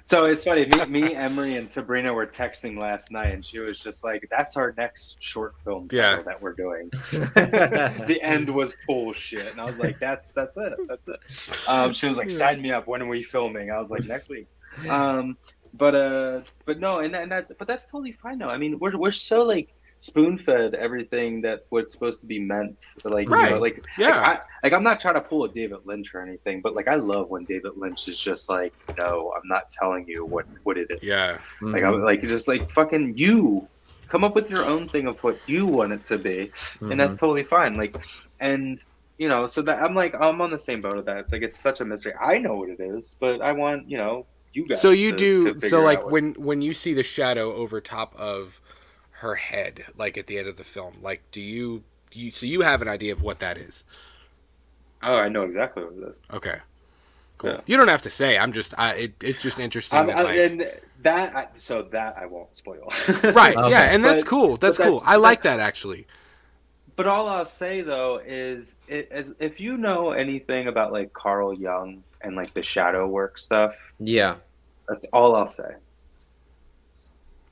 so it's funny. Me, Emery, and Sabrina were texting last night, and she was just like, "That's our next short film title Yeah. that we're doing." The end was bullshit, and I was like, "That's it. That's it." She was like, "Sign me up. When are we filming?" I was like, "Next week." But no, but that's totally fine though. I mean, we're so like spoon-fed everything that what's supposed to be meant, like Right. like Yeah. I'm not trying to pull a David Lynch or anything, but like I love when David Lynch is just like, no, I'm not telling you what it is. Yeah. Like I'm like just like fucking you come up with your own thing of what you want it to be, and that's totally fine. Like, and so that I'm like I'm on the same boat with that. It's like it's such a mystery. I know what it is, but I want you guys. So you to do. figure So it like out when you see the shadow over top of her head, like at the end of the film, like do you so you have an idea of what that is? Oh, I know exactly what it is. Okay. Cool. Yeah. You don't have to say. I'm just. It's just interesting. That, like, And that I won't spoil. right. Okay. Yeah, and that's But- cool. That's but cool. that's- I like that actually. But all I'll say though is, if you know anything about like Carl Jung and like the shadow work stuff, Yeah. that's all I'll say.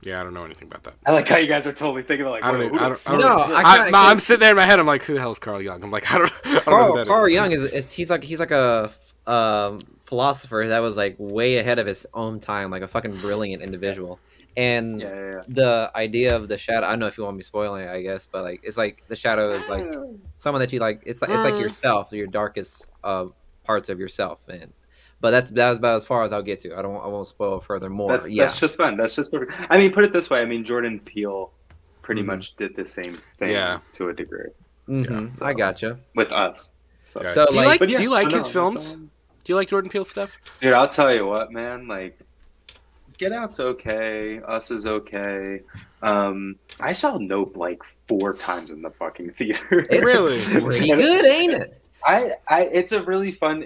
Yeah, I don't know anything about that. I like how you guys are totally thinking about like, I don't. who Even, I the don't. I don't No, know. I kinda I'm guess- sitting there in my head. I'm like, who the hell is Carl Jung? I'm like, I don't know who that Carl is. Jung is he's like a philosopher that was like way ahead of his own time, like a fucking brilliant individual. And Yeah. the idea of the shadow, I don't know if you want me spoiling it, I guess, but like it's like the shadow is like someone that you like. It's like yourself, your darkest parts of yourself, and but that's about as far as I'll get to. I won't spoil further more. That's just fun. That's just perfect. I mean, put it this way. I mean, Jordan Peele pretty much did the same thing Yeah. to a degree I gotcha. with us. So, So do you like, like but yeah, do you like so his no, films? Do you like Jordan Peele stuff? dude, I'll tell you what, man. Like, Get Out's okay. Us is okay. I saw Nope like 4 times in the fucking theater. Really? it's pretty And good, ain't it? it's a really fun.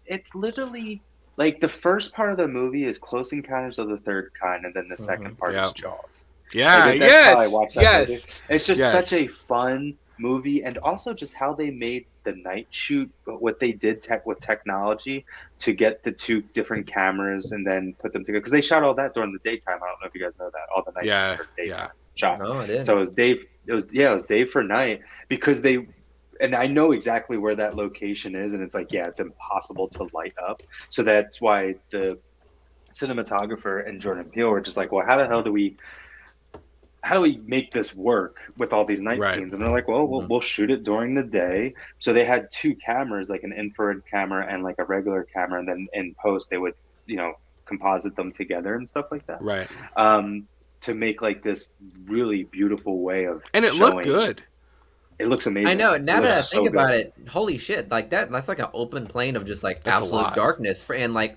It's literally like the first part of the movie is Close Encounters of the Third Kind, and then the second part Yeah. is Jaws. Yeah. That's how I Yes. watch that movie. Yes. It's just Yes. such a fun movie, and also just how they made the night shoot, what they did with technology to get the 2 different cameras and then put them together. Because they shot all that during the daytime. I don't know if you guys know that. All the night Yeah. scenes are Yeah. daytime shot. No, I didn't. So it was Dave. It was day for night because they. And I know exactly where that location is, and it's like, yeah, it's impossible to light up. So that's why the cinematographer and Jordan Peele were just like, well, how do we make this work with all these night Right. scenes? And they're like, well, Mhm. we'll shoot it during the day. So they had 2 cameras, like an infrared camera and like a regular camera, and then in post they would, composite them together and stuff like that. Right. To make like this really beautiful way of And it looked good. It looks amazing. I know. Now It that I looks think so about good. it, holy shit! Like that's like an open plane of just like That's a absolute lot. darkness. And like,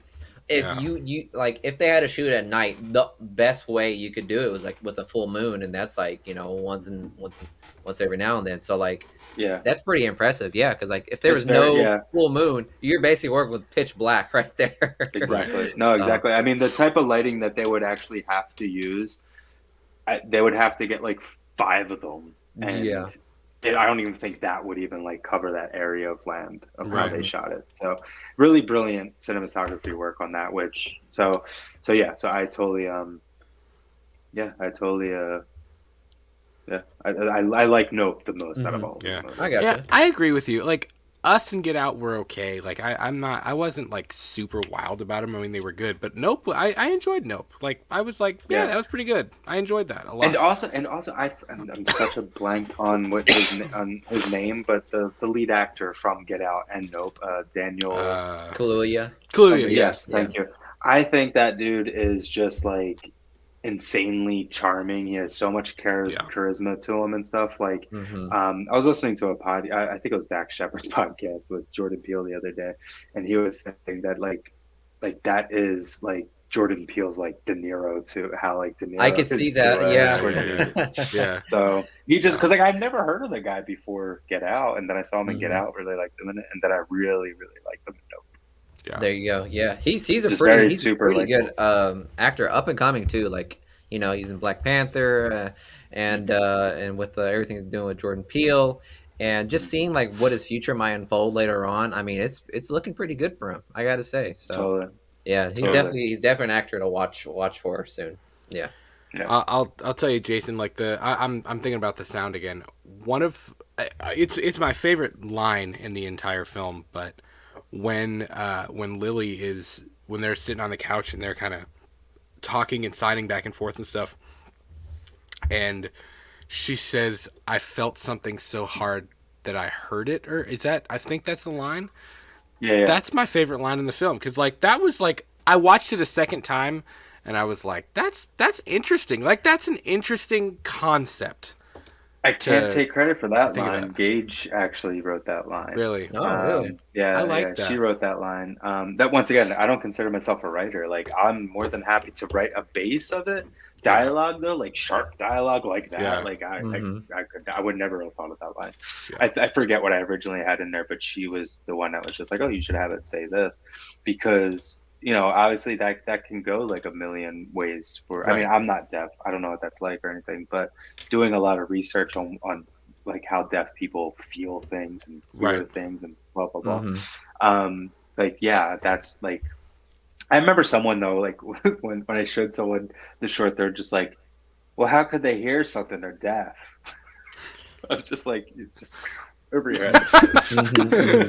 if Yeah. you like, if they had to shoot at night, the best way you could do it was like with a full moon, and that's like once every now and then. So like, Yeah. that's pretty impressive. Yeah, because like if there It's was no yeah. full moon, you're basically working with pitch black right there. Exactly. No, So, exactly. I mean, the type of lighting that they would actually have to use, they would have to get like 5 of them, and Yeah. I don't even think that would even like cover that area of land of how Right. they shot it. So really brilliant cinematography work on that. Which so yeah. So I totally I like Nope the most out of all. Of Yeah. these I movies. gotcha. Yeah, I agree with you. Like Us and Get Out were okay. Like I wasn't like super wild about them. I mean, they were good, but Nope, I enjoyed Nope. Like I was like, yeah, Yeah. that was pretty good. I enjoyed that a lot. And also, I'm such a blank on on his name, but the lead actor from Get Out and Nope, Daniel. Kaluuya. Kaluuya, yeah. Yes, thank you. I think that dude is just like insanely charming. He has so much charisma to him and stuff. Like, Mhm. I was listening to a I think it was Dax Shepard's podcast with Jordan Peele the other day, and he was saying that like that is like Jordan Peele's like De Niro to how like De Niro I could is see to, that. Yeah. Scorsese. Yeah. So he just because like I'd never heard of the guy before Get Out, and then I saw him in Get Mhm. Out, really liked him in it, and then I really liked him in Nope. Yeah. There you go. Yeah, he's a Just pretty very he's a super pretty good likable. actor, up and coming too. Like he's in Black Panther, and with everything he's doing with Jordan Peele, and just seeing like what his future might unfold later on. I mean, it's looking pretty good for him. I got to say. So Totally. yeah, he's Totally. definitely an actor to watch for soon. Yeah. Yeah. I'll tell you, Jason. Like I'm thinking about the sound again. One of it's my favorite line in the entire film. But when Lily is when they're sitting on the couch and they're kind of talking and signing back and forth and stuff, and she says, "I felt something so hard that I heard it," or is that? I think that's the line. Yeah. That's my favorite line in the film because like that was like I watched it a second time and I was like that's interesting. Like that's an interesting concept. I can't to- take credit for that think line. about. Gage actually wrote that line. Really. Oh, really? Yeah, I like yeah, that. she wrote that line. That once again, I don't consider myself a writer. Like I'm more than happy to write a base of it. Dialogue though, like sharp dialogue like that. Yeah. Like Mhm. I would never have thought of that line. Yeah. I forget what I originally had in there, but she was the one that was just like, oh, you should have it say this, because obviously that can go like a million ways. I mean, Right. I'm not deaf. I don't know what that's like or anything, but doing a lot of research on like how deaf people feel things and hear Right. things and blah blah blah. Mhm. Like yeah, that's like I remember someone though, like when I showed someone the short, they're just like, well, how could they hear something? They're deaf. I'm just like, just over your head.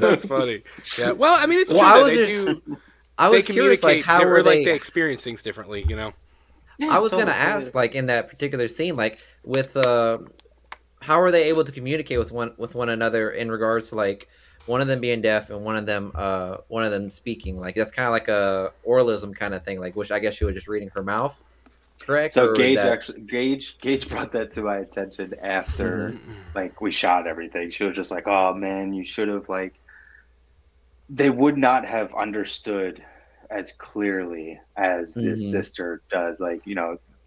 That's funny. Yeah. Well, I mean, it's Well, true I that was they just- do. I They was curious, like communicate, how or were like they they? experience things differently. You know. Yeah, I was gonna totally. ask, like in that particular scene, like with how are they able to communicate with one another in regards to like one of them being deaf and one of them speaking? Like that's kind of like a oralism kind of thing. Like, which I guess she was just reading her mouth, correct? So Or was that? Gage brought that to my attention after like we shot everything. She was just like, "Oh man, you should have like they would not have understood as clearly as this Hmm. sister does, like,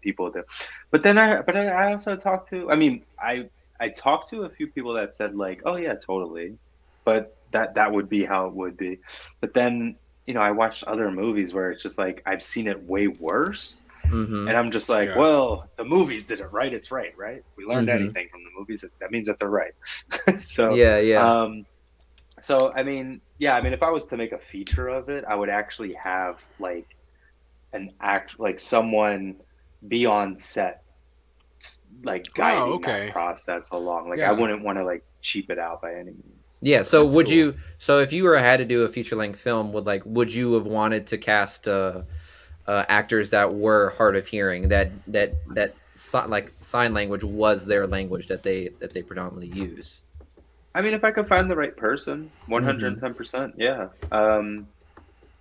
people do. But I also talked to, I mean, I talked to a few people that said like, oh yeah, totally, but that would be how it would be. But then, I watched other movies where it's just like I've seen it way worse, Hmm. and I'm just like, Yeah. well, the movies did it right, it's right, right? If we learned Hmm. anything from the movies, that means that they're right. So Yeah, yeah. um so I mean, yeah, I mean, if I was to make a feature of it, I would actually have like like someone be on set, like Oh, guiding that okay. process along. Like I Yeah. wouldn't want to like cheap it out by any means. Yeah. So So That's would cool. you? So if you were had to do a feature length film, would you have wanted to cast actors that were hard of hearing, like sign language was their language that they predominantly use? I mean, if I could find the right person, Hmm. 110%, yeah.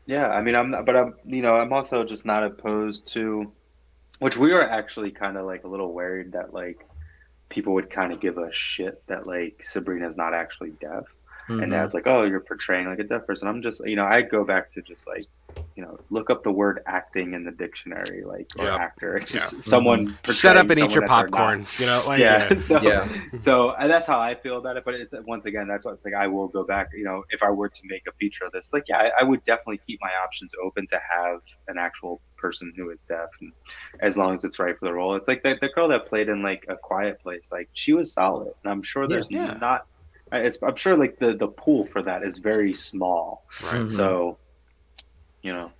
Yeah, I mean, I'm not, but I'm also just not opposed to, which we were actually kind of like a little worried that like people would kind of give a shit that like Sabrina's not actually deaf. And now Hmm. it's like, oh, you're portraying like a deaf person. I'm just, I go back to just like, look up the word acting in the dictionary, like, or Yep. actor. It's Yeah. just Hmm. someone Shut up portraying and eat someone your that they're not. popcorn. You know, like Yeah. yeah. So, Yeah. and that's how I feel about it. But it's once again, that's what it's like. I will go back, if I were to make a feature of this, like, yeah, I would definitely keep my options open to have an actual person who is deaf, and as long as it's right for the role. It's like the girl that played in like A Quiet Place, like she was solid, and I'm sure Yeah. there's Yeah. not. I'm sure like the pool for that is very small. Right. Hmm. So you know,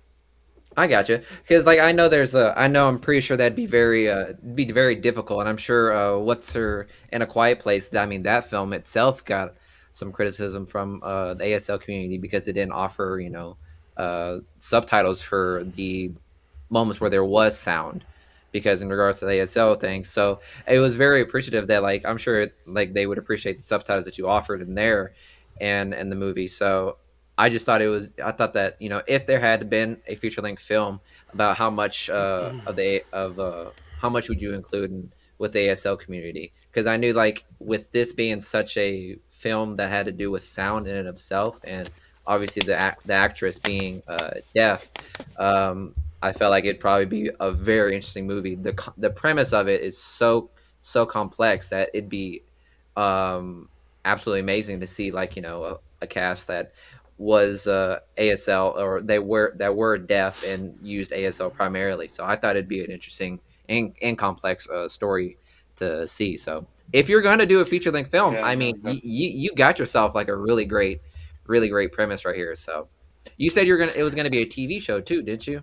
I gotcha. Because like I know I'm pretty sure that'd be very difficult, and I'm sure what's her in a quiet place. I mean, that film itself got some criticism from the ASL community because it didn't offer subtitles for the moments where there was sound. Because in regards to the ASL thing, so it was very appreciative that like I'm sure like they would appreciate the subtitles that you offered in there and in the movie. So I thought that if there had been a feature length film about how much how much would you include with the ASL community, because I knew like with this being such a film that had to do with sound in and of itself, and obviously the actress being deaf, I felt like it'd probably be a very interesting movie. The premise of it is so complex that it'd be um absolutely amazing to see like a cast that was ASL, or they were deaf and used ASL primarily. So I thought it'd be an interesting and complex story to see. So if you're going to do a feature length film, yeah, I no, mean, you got yourself like a really great premise right here. So you said it was gonna be a TV show too, didn't you?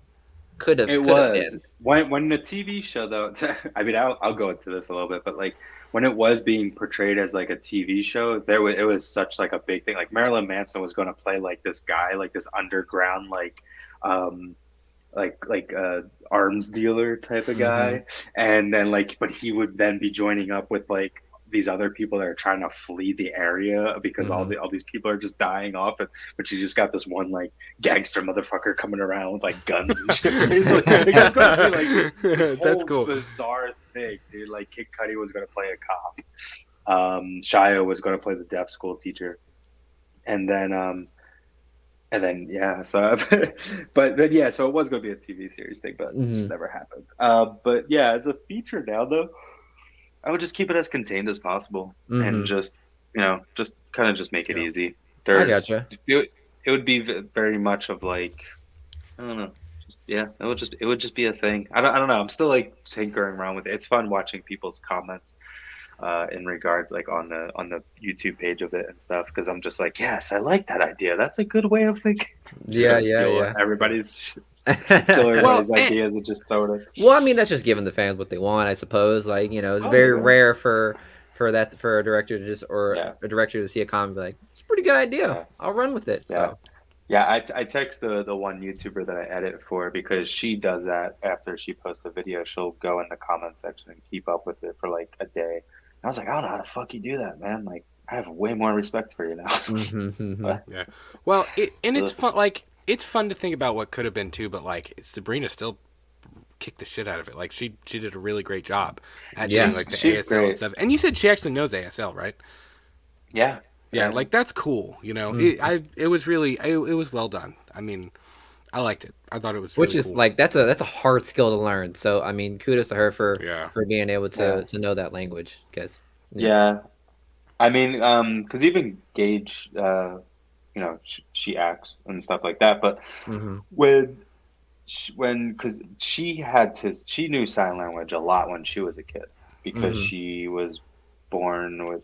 it Could have was been. when the TV show though. I mean, I'll go into this a little bit, but like when it was being portrayed as like a TV show, it was such like a big thing. Like Marilyn Manson was going to play like this guy, like this underground, um, arms dealer type of Mm-hmm. guy, and then like, but he would then be joining up with like these other people that are trying to flee the area because Mm-hmm. all these people are just dying off, but you just got this one like gangster motherfucker coming around with like guns and shit. Basically, like, it was going to be like this That's whole cool. bizarre thing, dude. Like Kid Cudi was going to play a cop, Shia was going to play the deaf school teacher, and then yeah, so but yeah, so it was going to be a TV series thing, but it just Mm-hmm. never happened. But yeah, as a feature now though, I would just keep it as contained as possible and Mm-hmm. just just kind of just make it Yeah. easy. I There's gotcha. it would be very much of like, I don't know, just yeah, it would just be a thing. I don't know. I'm still like tinkering around with it. It's fun watching people's comments in regards like on the YouTube page of it and stuff, because I'm just like, yes, I like that idea. That's a good way of thinking. So Yeah, yeah, yeah. steal Well, everybody's ideas and just throw it. Well, I mean, that's just giving the fans what they want, I suppose. Like, it's Oh very yeah, rare for a director to just or yeah, a director to see a comic and be like, it's a pretty good idea. yeah, I'll run with it. yeah. So, Yeah, I text the one YouTuber that I edit for, because she does that after she posts a video. She'll go in the comment section and keep up with it for like a day. And I was like, I don't know how the fuck you do that, man. Like, I have way more respect for you now. mm-hmm. But yeah. Well, and it's ugh. fun. Like it's fun to think about what could have been too. But like Sabrina still kicked the shit out of it. Like she did a really great job at Yeah. doing she's like the she's ASL and great. stuff. And you said she actually knows ASL, right? Yeah, Yeah, like that's cool. You know, it was really it was well done. I mean, I liked it. I thought it was Which really is cool. like that's a hard skill to learn. So I mean, kudos to her Yeah. for being able Yeah. to know that language. Because yeah. Yeah. I mean, because even Gage, she acts and stuff like that. But Hmm. because she knew sign language a lot when she was a kid because Hmm. she was born with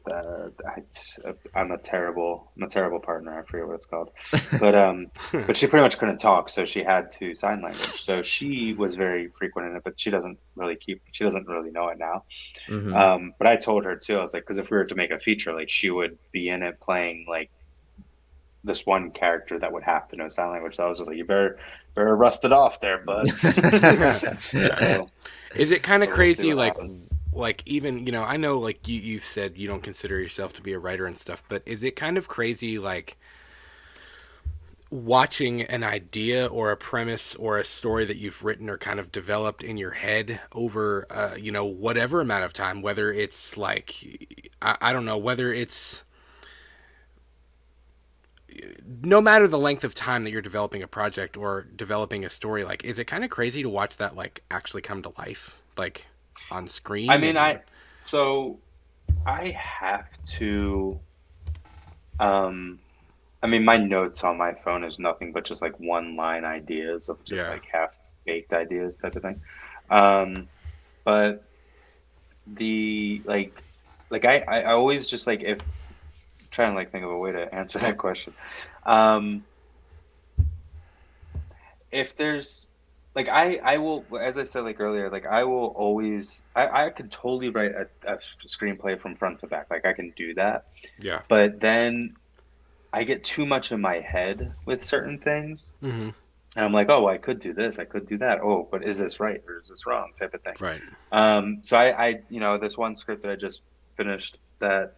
I'm a terrible partner. I forget what it's called, but she pretty much couldn't talk, so she had to sign language. So she was very frequent in it, but she doesn't really know it now. Hmm. But I told her too. I was like, because if we were to make a feature, like she would be in it playing like this one character that would have to know sign language. So I was just like, you better rust it off there, bud. Yeah. So, Is it kind of we'll see crazy, what happens. like even I know like you've said you don't consider yourself to be a writer and stuff, but is it kind of crazy like watching an idea or a premise or a story that you've written or kind of developed in your head over whatever amount of time, whether it's like I don't know, whether it's no matter the length of time that you're developing a project or developing a story, like is it kind of crazy to watch that like actually come to life like on I screen mean, and so I have to, um, I mean, my notes on my phone is nothing but just like one line ideas of just yeah. like half baked ideas type of thing. Um, but the I always just like if trying to like think of a way to answer that question. Um, if there's like I will, as I said like earlier, like I will always I could totally write a screenplay from front to back. Like I can do that. Yeah. But then I get too much in my head with certain things. Hmm. And I'm like, oh, well, I could do this, I could do that. Oh, but is this right or is this wrong? Type of thing. Right. So I this one script that I just finished that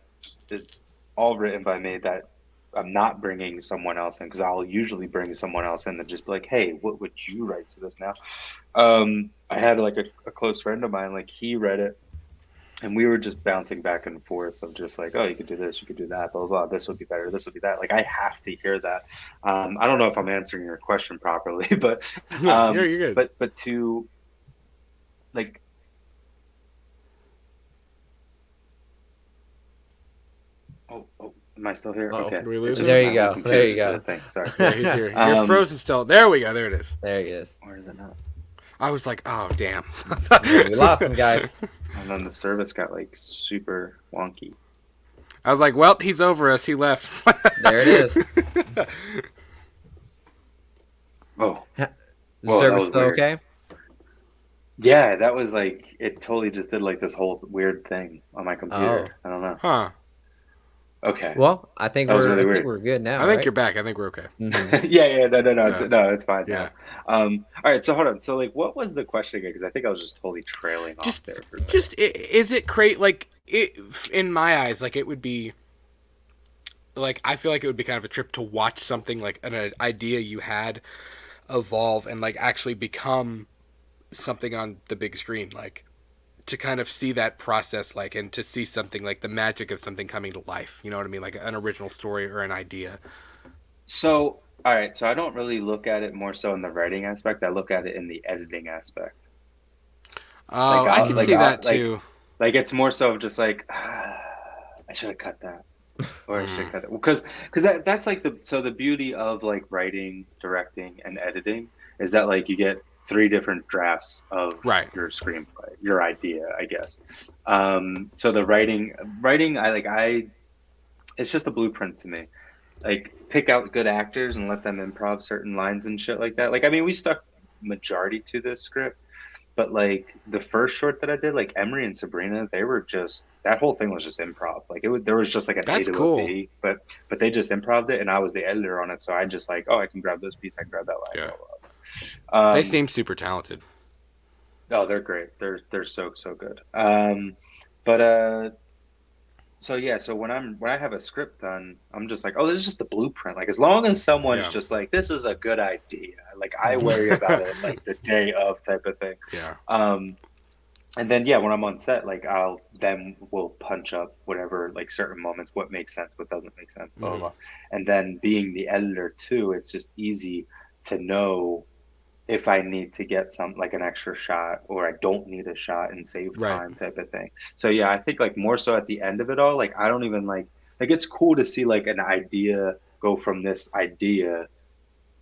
is all written by me that I'm not bringing someone else in because I'll usually bring someone else in and just be like, hey, what would you write to this now? I had like a close friend of mine, like he read it and we were just bouncing back and forth of just like, oh, you could do this, you could do that, blah, blah, blah. This would be better. This would be that. Like, I have to hear that. I don't know if I'm answering your question properly, but, Yeah, you're good. but to like, oh, am I still here? Uh-oh, Okay. did we It's lose just him? There my you whole go. computer There you just did a go. thing. Sorry. Yeah, he's here. You're Um, frozen still. There we go. There it is. There he is. where is it now? I was like, oh damn. Yeah, we lost him, guys. And then the service got like super wonky. I was like, well, he's over us. He left. There it is. Oh, The whoa, that service was still weird. okay? Yeah, that was like it totally just did like this whole weird thing on my Oh. computer. I don't know. Huh. Okay. Well, I think That was really I think weird. we're good now, I think right? you're back. I think we're okay. Hmm. Yeah, no, So, it's fine yeah. now. All right, so hold on. So, like, what was the question again? Because I think I was just totally trailing off Just, there for a second. is it great? Like, in my eyes, like it would be, like I feel like it would be kind of a trip to watch something like an idea you had evolve and like actually become something on the big screen, like to kind of see that process, like, and to see something like the magic of something coming to life. You know what I mean? Like an original story or an idea. So, all right, so I don't really look at it more so in the writing aspect. I look at it in the editing aspect. Oh, I could see that too. Like it's more so of just like I should have cut that. Or I should cut it because that's like the beauty of like writing, directing, and editing is that like you get three different drafts of Right. your screenplay, your idea, I guess. So the writing, I it's just a blueprint to me. Like pick out good actors and let them improv certain lines and shit like that. Like I mean, we stuck majority to this script, but like the first short that I did, like Emery and Sabrina, they were just that whole thing was just improv. Like there was just like an That's A to cool. a B, but they just improved it, and I was the editor on it, so I just like, oh, I can grab this piece, I can grab that line. Yeah. Blah, blah, blah. They seem super talented. Oh, they're great. They're so good. But so yeah, so when I have a script done, I'm just like, oh, this is just the blueprint. Like as long as someone's Yeah. just like, this is a good idea. Like I worry about it like the day of type of thing. Yeah. and then yeah, when I'm on set, like we'll punch up whatever, like certain moments, what makes sense, what doesn't make sense, blah blah Hmm. blah. And then being the editor too, it's just easy to know if I need to get some like an extra shot or I don't need a shot and save Right. time type of thing. So yeah, I think like more so at the end of it all, like I don't even like it's cool to see like an idea go from this idea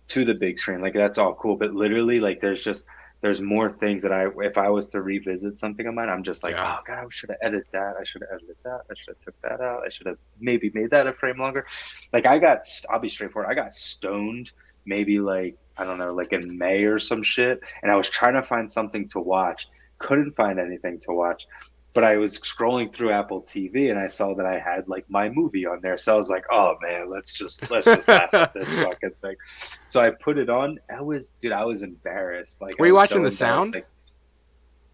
to the big screen. Like that's all cool, but literally like there's more things that I if I was to revisit something of mine, I'm just like, Yeah. oh God, I should have edited that. I should have edited that. I should have took that out. I should have maybe made that a frame longer. Like I'll be straightforward. I got stoned maybe like I don't know, like in May or some shit, and I was trying to find something to watch. Couldn't find anything to watch. But I was scrolling through Apple TV and I saw that I had like my movie on there. So I was like, oh man, let's just laugh at this fucking thing. So I put it on. I was embarrassed. Like Were I you was watching so the embarrassed. sound? Like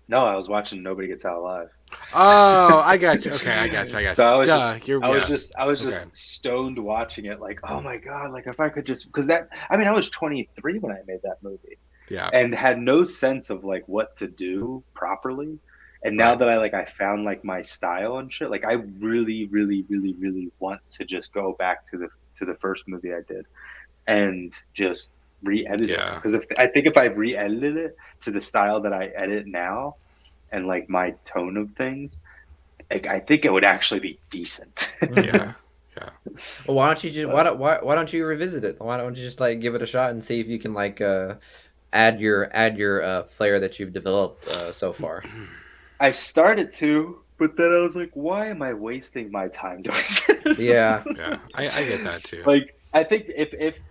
no, I was watching Nobody Gets Out Alive. Oh, I got you. Okay, I got you. I got So you. I was just Duh, you're I was yeah. just I was Okay. just stoned watching it like, oh my God, like if I could just because that I mean I was 23 when I made that movie Yeah. and had no sense of like what to do properly. And now Right. that I found like my style and shit, like I really, really, really, really want to just go back to the first movie I did and just re-edit it. Yeah. Because if I think if I re-edited it to the style that I edit now and like my tone of things, like I think it would actually be decent. Mhm. Yeah. Yeah. Well, why don't you just But why don't you revisit it? Why don't you just like give it a shot and see if you can like add your flair that you've developed so far? I started to, but then I was like, why am I wasting my time doing this? Yeah. Yeah. I get that too. Like I think if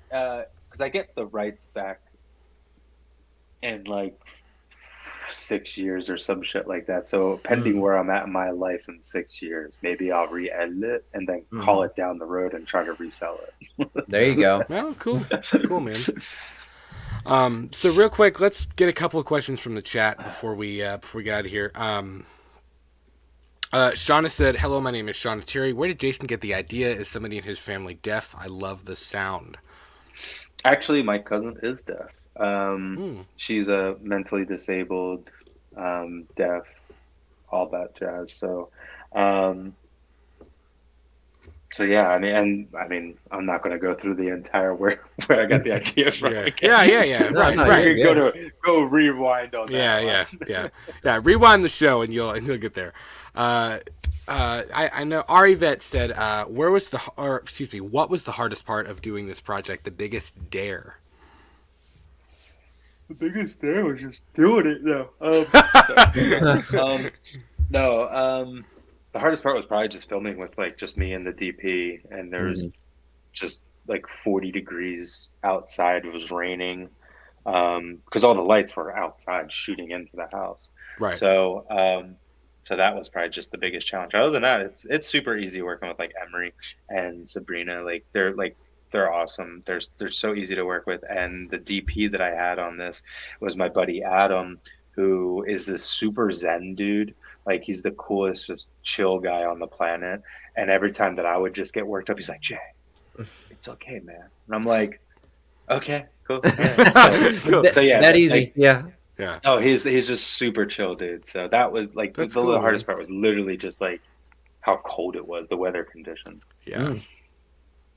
because I get the rights back in like 6 years or some shit like that. So pending Mm. where I'm at in my life in 6 years, maybe I'll re-edit it and then call Hmm. it down the road and try to resell There you go. Well, cool. Cool, man. it. So real quick, let's get a couple of questions from the chat before we get out of here. Shauna said, "Hello, my name is Shauna Terry. Where did Jason get the idea? Is somebody in his family deaf? I love the sound." Actually, my cousin is deaf. Hmm. She's a mentally disabled, deaf, all that jazz. Um, so yeah, I mean, I'm not going to go through the entire where I got the idea from. Yeah. Again. Yeah. No, Right. no, Right. you're You can good. go rewind on Yeah. that one. Yeah. Rewind the show and you'll get there. I know Ari Vet said, what was the hardest part of doing this project? The biggest dare. The biggest dare was just doing it. No, no. The hardest part was probably just filming with like just me and the DP, and there was Mhm. just like 40 degrees outside. It was raining because all the lights were outside shooting into the house. Right. So that was probably just the biggest challenge. Other than that, it's super easy working with like Emery and Sabrina. They're awesome. They're so easy to work with. And the DP that I had on this was my buddy Adam, who is this super zen dude. Like he's the coolest, just chill guy on the planet. And every time that I would just get worked up, he's like, Jay, it's okay, man. And I'm like, okay, cool. Yeah. Cool. So yeah, That like, easy. Yeah. Yeah. oh, he's just super chill, dude. So that was like That's the cool, hardest man. part was literally just like how cold it was, the weather condition. Yeah. Mm.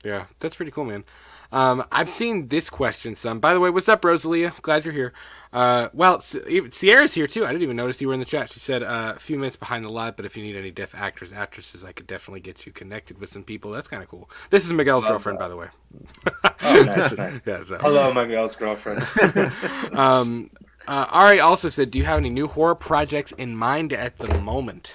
Yeah, that's pretty cool, man. I've seen this question some. By the way, what's up, Rosalia? Glad you're here. Well, Sierra's here too. I didn't even notice you were in the chat. She said a few minutes behind the live, but if you need any deaf actors, actresses, I could definitely get you connected with some people. That's kind of cool. This is Miguel's Love girlfriend, that. by the way. Oh, nice, nice. Yeah, so. Hello, my girl's girlfriend. Ari also said, "Do you have any new horror projects in mind at the moment?"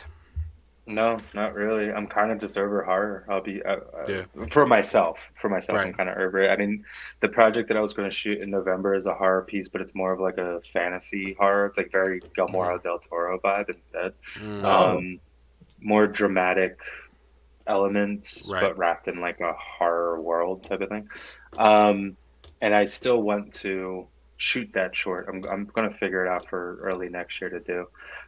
No, not really. I'm kind of just over horror. I'll be Yeah. for myself. For myself, Right. I'm kind of over it. I mean, the project that I was going to shoot in November is a horror piece, but it's more of like a fantasy horror. It's like very Guillermo del Toro vibe instead. Mm, Oh. More dramatic elements, Right. but wrapped in like a horror world type of thing. And I still want to shoot that short. I'm going to figure it out for early next year to do.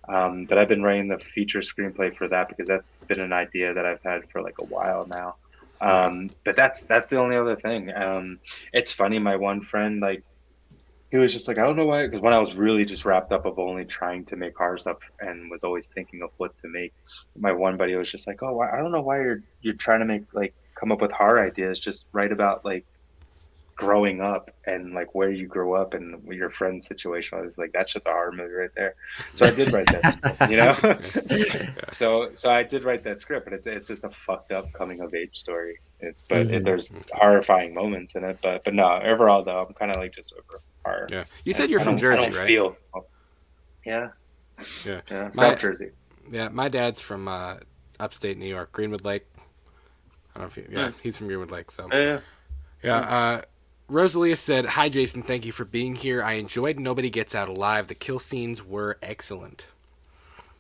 But I've been writing the feature screenplay for that because that's been an idea that I've had for like a while now. But that's the only other thing. It's funny. My one friend, like he was just like, I don't know why, because when I was really just wrapped up of only trying to make horror stuff and was always thinking of what to make, my one buddy was just like, oh, I don't know why you're trying to make like come up with horror ideas. Just write about like growing up and like where you grew up and your friend's situation. I was like, that shit's a horror movie right there. So I did write that script, you know. So I did write that script, and it's just a fucked up coming of age story. There's horrifying moments in it, but no, overall though, I'm kind of like just over horror. Yeah, you said you're from Jersey, right? Feel, yeah, South Jersey. Yeah, my dad's from upstate New York, Greenwood Lake. I don't know if you, he's from Greenwood Lake, so yeah. Rosalia said, "Hi Jason, thank you for being here. I enjoyed Nobody Gets Out Alive. The kill scenes were excellent."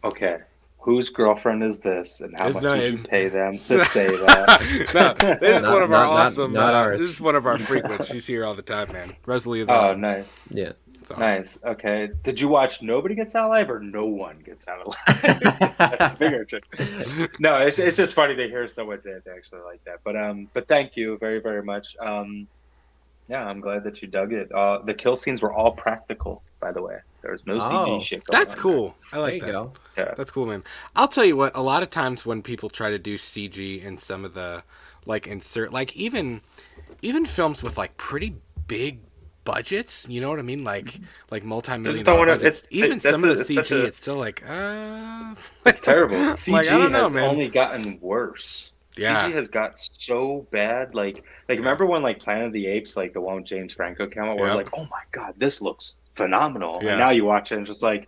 Okay, whose girlfriend is this, and how much did you pay them to say that? No, this is one of our awesome. Not ours. This is one of our frequents. She's here all the time, man. Rosalia is awesome. Oh, nice. Yeah. So. Nice. Okay. Did you watch Nobody Gets Out Alive or No One Gets Out Alive? Bigger trick. No, it's just funny to hear someone say it actually like that. But thank you very, very much. Yeah, I'm glad that you dug it. The kill scenes were all practical, by the way. There was no CG shit going on. That's cool. I like that. Go. Yeah. That's cool, man. I'll tell you what, a lot of times when people try to do CG in some of the like insert like even films with like pretty big budgets, you know what I mean? Like multi-million dollar budgets. Even some of the CG, it's still like it's terrible. CG like, I don't know, has man. only gotten worse. Yeah. CG has got so bad. Like remember when like Planet of the Apes, like the one with James Franco came out, where we're like, oh my god, this looks phenomenal. Yeah. And now you watch it and just like,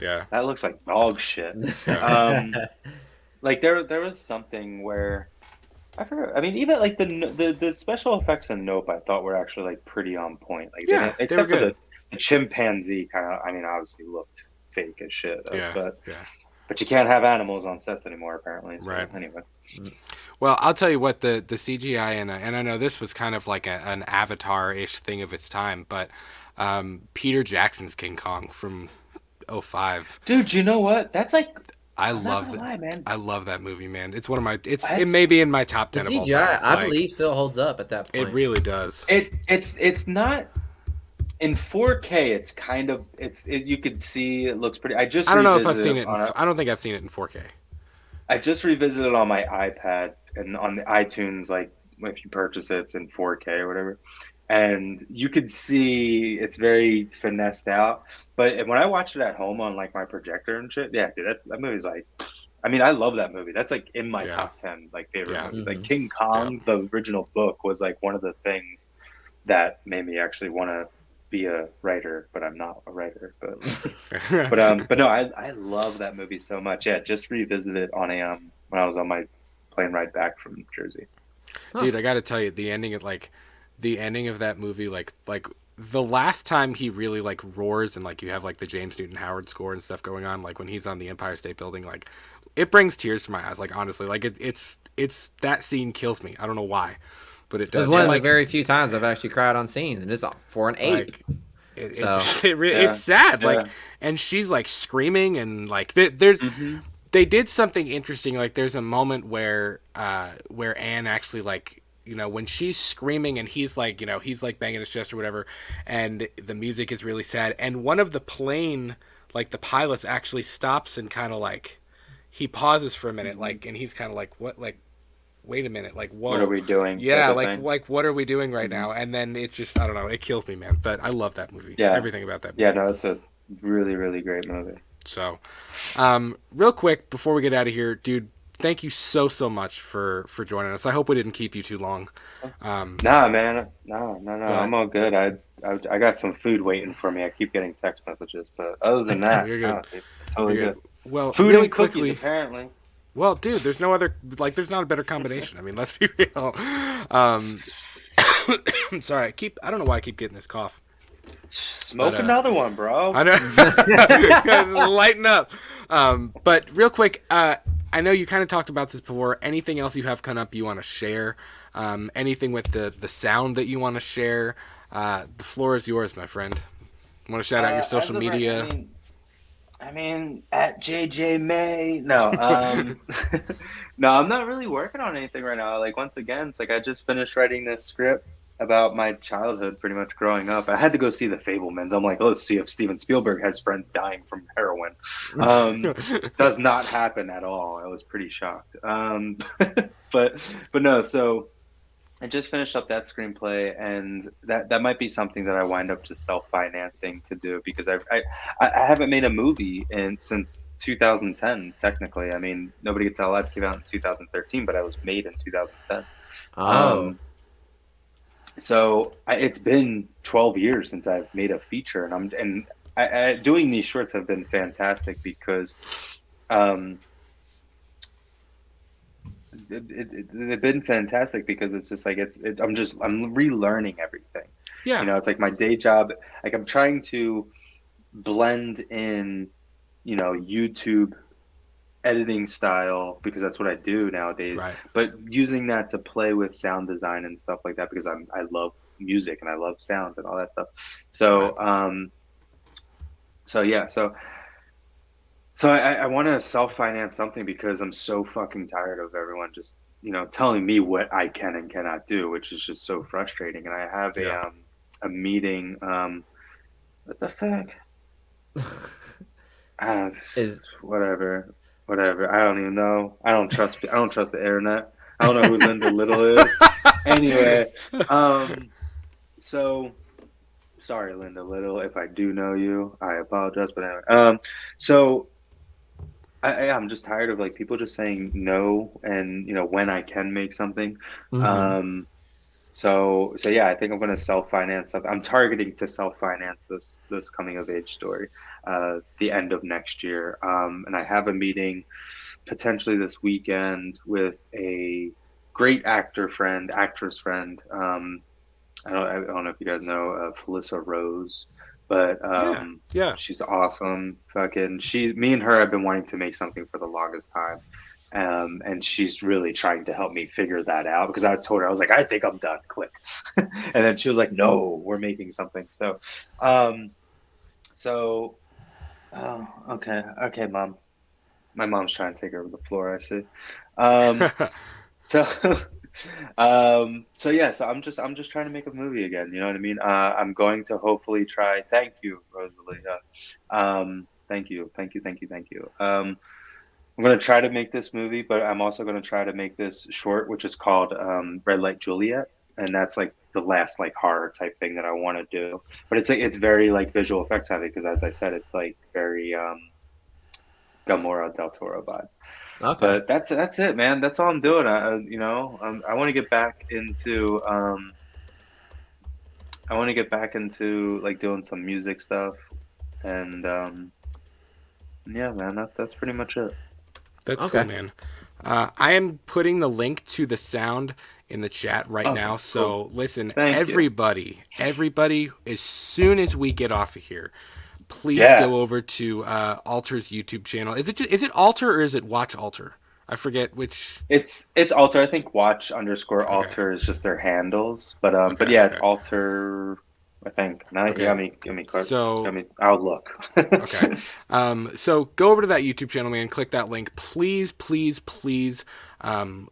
yeah, that looks like dog shit. Like there was something where I forgot. I mean, even like the special effects in Nope, I thought were actually like pretty on point. Like except for the chimpanzee kind of. I mean, obviously looked fake as shit. But you can't have animals on sets anymore, apparently. So, right. Anyway. Well, I'll tell you what, the CGI, and I know this was kind of like an Avatar-ish thing of its time, but Peter Jackson's King Kong from 2005. Dude, you know what? That's like... I love that movie, man. It's one of my... It may be in my top 10 the of all CGI, time. I believe, still holds up at that point. It really does. It's not... In 4K, it's kind of... you could see it looks pretty... I don't know if I've seen it. I don't think I've seen it in 4K. I just revisited on my iPad and on the iTunes, like if you purchase it, it's in 4K or whatever. And you could see it's very finessed out. But when I watched it at home on like my projector and shit, yeah, dude, that movie's like, I mean, I love that movie. That's like in my top 10 like favorite movies. Like King Kong, the original book, was like one of the things that made me actually want to be a writer, but I'm not a writer. But but no, I love that movie so much. Yeah, just revisited it on when I was on my plane ride back from Jersey. Dude, I got to tell you, the ending of that movie, like the last time he really like roars and like you have like the James Newton Howard score and stuff going on, like when he's on the Empire State Building, like it brings tears to my eyes. Like honestly, like it's that scene kills me. I don't know why. But it does. It's one of the very few times I've actually cried on scenes, and it's for an 8. Like, it's sad. Like, and she's like screaming, and like they did something interesting. Like, there's a moment where Anne actually like, you know, when she's screaming and he's like banging his chest or whatever, and the music is really sad, and one of the plane, like the pilots, actually stops and kind of like he pauses for a minute, like, and he's kind of like, what, like. Wait a minute, like, whoa. What are we doing? Yeah, like what are we doing right now? And then it's just, I don't know, it kills me, man. But I love that movie. Yeah. Everything about that movie. Yeah, no, it's a really, really great movie. So, real quick, before we get out of here, dude, thank you so much for joining us. I hope we didn't keep you too long. Nah, man. No. I'm all good. I got some food waiting for me. I keep getting text messages. But other than that, you're good. Totally good. Well, food really and cookies, quickly, apparently. Well, dude, there's no other, like, there's not a better combination. I mean, let's be real. I'm sorry. I don't know why I keep getting this cough. Smoke another one, bro. I know. Lighten up. But real quick, I know you kind of talked about this before. Anything else you have come up you want to share? Anything with the sound that you want to share? The floor is yours, my friend. Want to shout out your social media? I mean, at JJ May. No, no, I'm not really working on anything right now. Like, once again, it's like I just finished writing this script. about my childhood, pretty much growing up. I had to go see The Fablemans. I'm like, let's see if Steven Spielberg has friends dying from heroin. Does not happen at all. I was pretty shocked. But no. So I just finished up that screenplay, and that might be something that I wind up just self-financing to do because I haven't made a movie since 2010. Technically, I mean, Nobody Gets Out Alive came out in 2013, but I was made in 2010. Oh, So it's been 12 years since I've made a feature, and doing these shorts have been fantastic because um, they've been fantastic because it's just like I'm relearning everything. Yeah. You know, it's like my day job. Like I'm trying to blend in, YouTube editing style because that's what I do nowadays. Right. But using that to play with sound design and stuff like that because I love music and I love sound and all that stuff. So Right. so yeah, so I want to self-finance something because I'm so fucking tired of everyone just telling me what I can and cannot do, which is just so frustrating. And I have Yeah. a meeting. What the fuck? is Whatever, whatever. I don't even know. I don't trust. I don't trust the internet. I don't know who Linda Little is. Anyway, so sorry, Linda Little. If I do know you, I apologize. But anyway, so I'm just tired of like people just saying no, and when I can make something. hmm So yeah, I think I'm going to self-finance something. I'm targeting to self-finance this coming of age story, the end of next year. And I have a meeting potentially this weekend with a great actress friend. I don't know if you guys know Felissa Rose, but Yeah. Yeah. she's awesome. Me and her have been wanting to make something for the longest time. And she's really trying to help me figure that out because I told her, I was like, I think I'm done. Click. And then she was like, no, we're making something. Um, so, okay, mom. My mom's trying to take over the floor. I see. Um, so, so yeah, so I'm just trying to make a movie again. You know what I mean? I'm going to hopefully try. Thank you, Rosalie. Thank you, thank you, thank you, thank you. I'm going to try to make this movie, but I'm also going to try to make this short, which is called Red Light Juliet, and that's like the last like horror type thing that I want to do. But it's very like visual effects heavy because, as I said, it's like very Gamora del Toro vibe. okay. But that's it, man. That's all I'm doing. I want to get back into like doing some music stuff, and yeah, man. That's pretty much it. That's cool, Okay. man. I am putting the link to the sound in the chat right now. Awesome. So Cool. listen, Thank you. everybody, as soon as we get off of here, please Yeah. go over to Alter's YouTube channel. Is it Alter or is it Watch Alter? I forget which. It's Alter. I think watch Okay. _Alter is just their handles. But Okay. yeah, it's Okay. Alter. I think. No, you Okay. got me clear. So I'll look. okay. So go over to that YouTube channel, man. Click that link. Please, please, please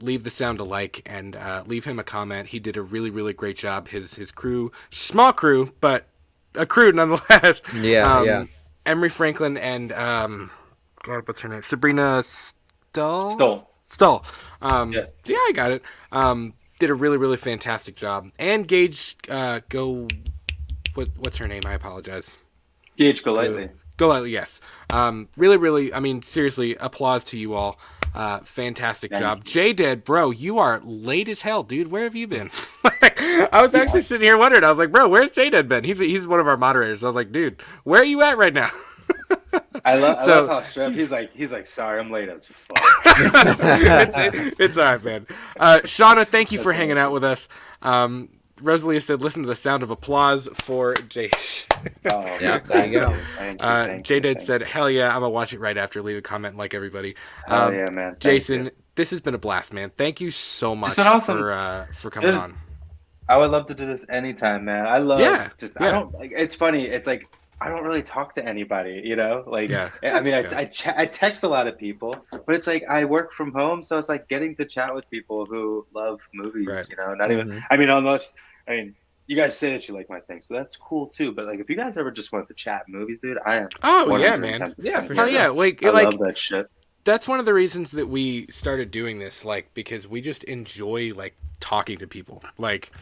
leave the sound a like and leave him a comment. He did a really, really great job. His crew, small crew, but a crew nonetheless. Yeah, yeah. Emery Franklin and God, what's her name? Sabrina Stull. Still. Stull. Yes. Yeah, I got it. Did a really, really fantastic job. And Gage, what's her name? I apologize. Gage Golightly. Go, yes. Really, really, I mean, seriously, applause to you all. Fantastic Thank job. you. J-Dead, bro, you are late as hell, dude. Where have you been? I was actually sitting here wondering. I was like, bro, where's J-Dead been? He's one of our moderators. I was like, dude, where are you at right now? I love So how Strep. He's like, sorry, I'm late as fuck. it's all right, man. Shauna, thank you for That's hanging out with us. Rosalia said, listen to the sound of applause for Jay. Oh, Yeah, there you go. Thank you. J-Dad said, hell yeah, I'm going to watch it right after. Leave a comment like everybody. Hell yeah, man. Thank Jason, you. this has been a blast, man. Thank you so much been awesome. for coming Dude, on. I would love to do this anytime, man. I love Yeah, just yeah. I don't like. It's funny. It's like I don't really talk to anybody, Like, Yeah. I mean, Yeah. I text a lot of people, but it's like I work from home, so it's like getting to chat with people who love movies. Right. Not even. Mhm. I mean, unless I mean, you guys say that you like my thing, so that's cool too. But like, if you guys ever just want to chat movies, dude, I am Oh yeah, man. 110% for Hell here. yeah. sure. I Like love that shit. that's one of the reasons that we started doing this, like, because we just enjoy like talking to people. Like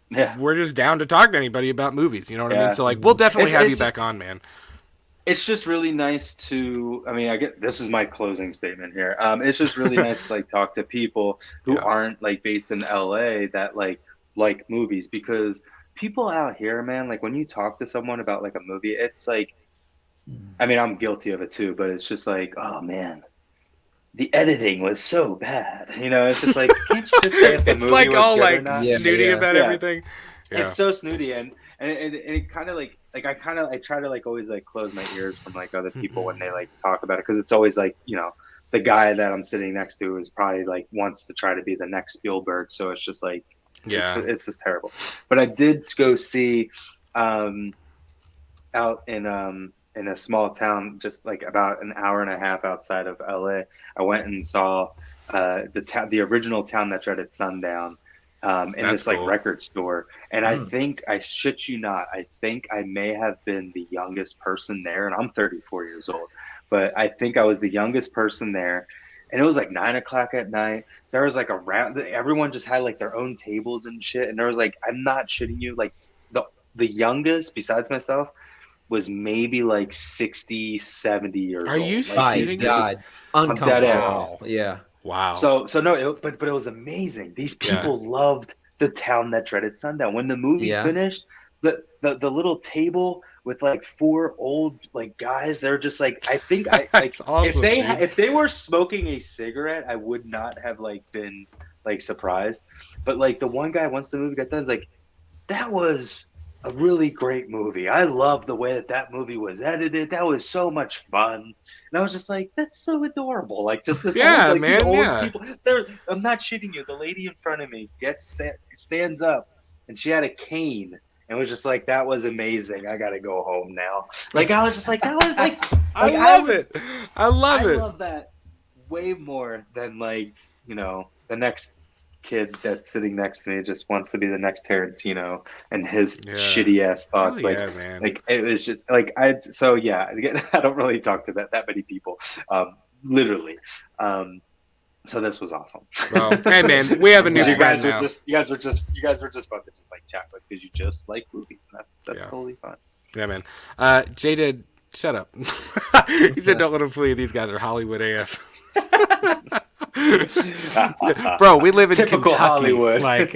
Yeah, we're just down to talk to anybody about movies, you know what I mean? yeah. So like we'll definitely have It's you just back on, man. it's just really nice to. I mean, I get this is my closing statement here. It's just really nice to like talk to people who Yeah. aren't like based in LA that like movies because people out here, man, like when you talk to someone about like a movie, it's like I mean, I'm guilty of it too, but it's just like, oh man, the editing was so bad. You know, it's just like, can't you just say if the It's movie like was all good or like not? Yeah, snooty yeah. about Yeah, everything. it's Yeah. so snooty, and it kind of like I try to like always like close my ears from like other people when they like talk about it because it's always like the guy that I'm sitting next to is probably like wants to try to be the next Spielberg, so it's just like Yeah. it's just terrible. But I did go see um out in a small town just like about an hour and a half outside of LA. I went and saw the original Town That Dreaded Sundown in That's this like cool. record store. And I Mm. think I shit you not, I think I may have been the youngest person there, and I'm 34 years old, but I think I was the youngest person there. And it was like 9 o'clock at night. There was like a round. Everyone just had like their own tables and shit. And there was like, I'm not shitting you, like the youngest besides myself was maybe like 60, 70 years Are you old. Like My these, shitting they're me? just, God, I'm dead ass. uncomfortable. Wow. Yeah, Wow. So no, but it was amazing. These Yeah. people loved The Town That Dreaded Sundown. When the movie yeah. finished, the little table with like four old like guys, they're just like, I think I like That's awesome, dude. if they were smoking a cigarette, I would not have like been like surprised. But like the one guy, once the movie got done, is like, that was a really great movie. I love the way that that movie was edited. That was so much fun. And I was just like, that's so adorable. Like just this old, Yeah, like these man. old Yeah. people. I'm not shitting you. The lady in front of me stands up, and she had a cane, and was just like, that was amazing. I gotta go home now. Like I was just like, that was I like love it. I love I it. love that way more than like the next kid that's sitting next to me just wants to be the next Tarantino and his Yeah. shitty ass Hell thoughts. yeah, man. Like it was just like so yeah. Again, I don't really talk to that many people, literally. So this was awesome. Well, hey man, we have a new You friend guys were now. you guys were just fun to just like chat with because you just like movies, and that's Yeah. totally fine. Yeah, man. Jada, shut up. He said, "Don't let him flee. These guys are Hollywood AF." Bro, we live in Typical Kentucky. Hollywood. Like,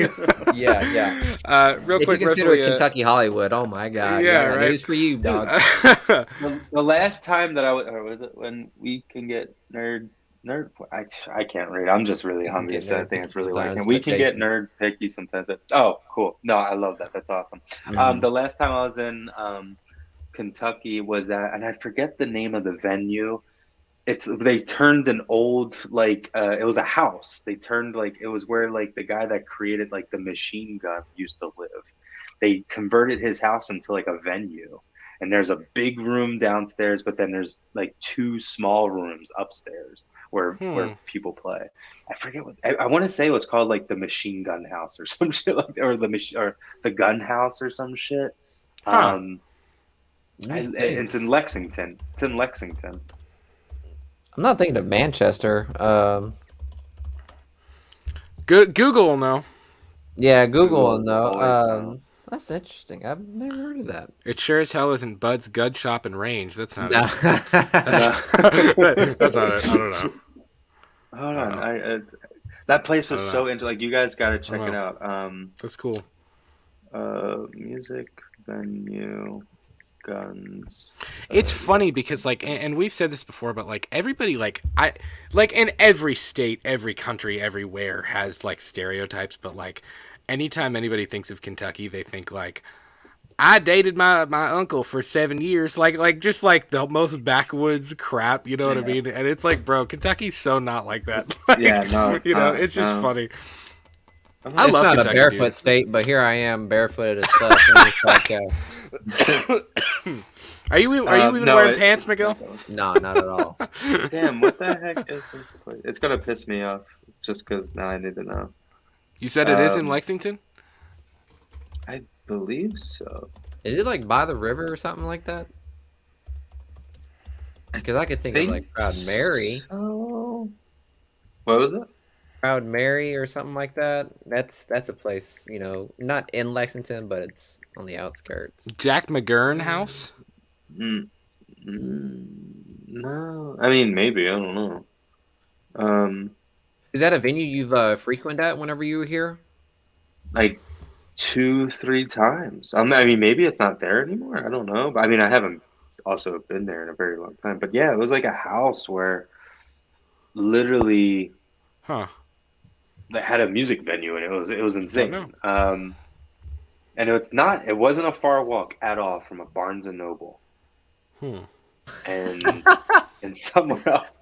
Yeah, yeah. real If quick, you consider Russell, it Kentucky Hollywood, oh my God. Yeah, Yeah, right. news for you, dog. The last time that I was, or was it when we can get nerd? I can't read. I'm just really We can hungry, get so I nerd think it's really sometimes, late. We but can get Jason's- nerd picky sometimes. But, oh, cool. No, I love that. That's awesome. Mhm. The last time I was in Kentucky was at, and I forget the name of the venue. They turned an old like it was a house. They turned like it was where like the guy that created like the machine gun used to live. They converted his house into like a venue, and there's a big room downstairs, but then there's like two small rooms upstairs where people play. I forget what I want to say it was called, like the Machine Gun House or some shit like that, or the Gun House or some shit. Huh. It's in Lexington. It's in Lexington. I'm not thinking of Manchester. Google will know. Yeah, Google Google will know. always know. That's interesting. I've never heard of that. It sure as hell isn't Bud's Gun Shop and Range. That's not No. it. That's not it. I don't know. Hold on, that place was I don't so know. into like you guys got to check I it don't out. That's cool. Music venue guns. It's funny because like, and we've said this before, but like everybody, like in every state, every country, everywhere has like stereotypes. But like, anytime anybody thinks of Kentucky, they think like, I dated my uncle for 7 years, like just like the most backwoods crap, you know what I mean? And it's like, bro, Kentucky's so not like that. Like, Yeah, no, it's you know, not, it's just no. funny. I It's love not Kentucky, a barefoot dude. state, but here I am barefooted as fuck in this podcast. Are you even No, wearing pants, it's Miguel? No, not at all. Damn, what the heck is this place? It's gonna piss me off just because now I need to know. You said it is in Um, Lexington? I believe so. Is it like by the river or something like that? Because I could think of Think like Proud Mary. so. What was it? Proud Mary or something like that. That's a place, not in Lexington, but it's on the outskirts. Jack McGurn House? Mm, no, I mean maybe, I don't know. Is that a venue you've frequented at whenever you were here? Like 2, 3 times. I mean maybe it's not there anymore. I don't know. But I mean I haven't also been there in a very long time. But yeah, it was like a house where literally Huh. they had a music venue and it was Don't know. insane. And it wasn't a far walk at all from a Barnes and Noble and somewhere else.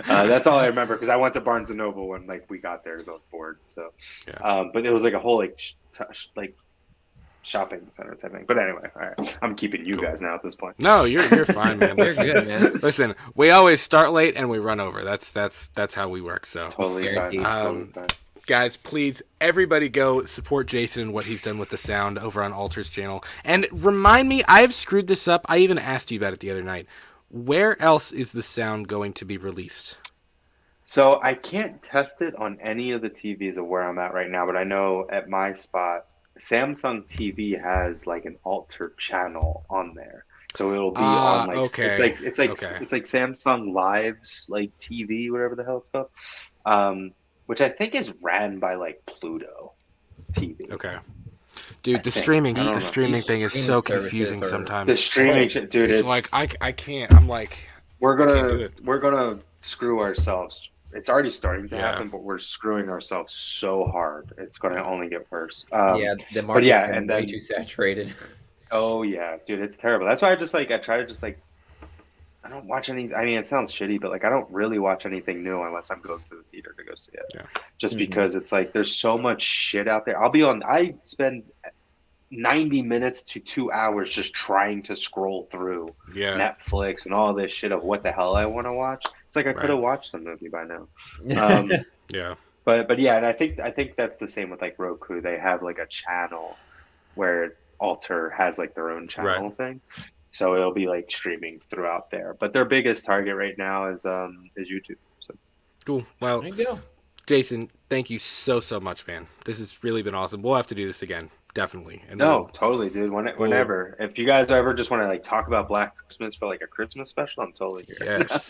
That's all I remember because I went to Barnes and Noble when like we got there because I was bored. So, Yeah. but it was like a whole like shopping center type thing. But anyway, all right, I'm keeping you guys now at this point. No, you're fine, man. You're good, man. Listen, we always start late and we run over. That's how we work. So Totally fine. Guaranteed. Totally fine. guys, please, everybody go support Jason and what he's done with the sound over on Alter's channel. And remind me, I've screwed this up. I even asked you about it the other night. Where else is the sound going to be released? So I can't test it on any of the TVs of where I'm at right now, but I know at my spot, Samsung TV has like an Alter channel on there. So it'll be on like okay. it's like Samsung Live's like TV, whatever the hell it's called. Which I think is ran by like Pluto TV. Okay. Dude, the think. streaming I don't know. streaming These thing is streaming so services confusing are- sometimes. The streaming shit, dude, it's it's like I can't. I'm like, we're can't do gonna it. we're gonna screw ourselves. It's already starting to Yeah. happen, but we're screwing ourselves so hard. It's gonna only get worse. Yeah, the market's yeah, been and way then- too saturated. Oh yeah, dude, it's terrible. That's why I try to just like I don't watch any. I mean, it sounds shitty, but like I don't really watch anything new unless I'm going to the theater to go see it. Yeah. Just Mhm. because it's like there's so much shit out there. I spend 90 minutes to 2 hours just trying to scroll through Yeah. Netflix and all this shit of what the hell I want to watch. It's like I could have watched the movie by now. Yeah. But yeah, and I think that's the same with like Roku. They have like a channel where Alter has like their own channel thing. So it'll be like streaming throughout there. But their biggest target right now is YouTube. So Cool. Well, There you go. Jason, thank you so much, man. This has really been awesome. We'll have to do this again, definitely. And no, totally, dude. Whenever. If you guys ever just want to like talk about Black Christmas for like a Christmas special, I'm totally here. Yes.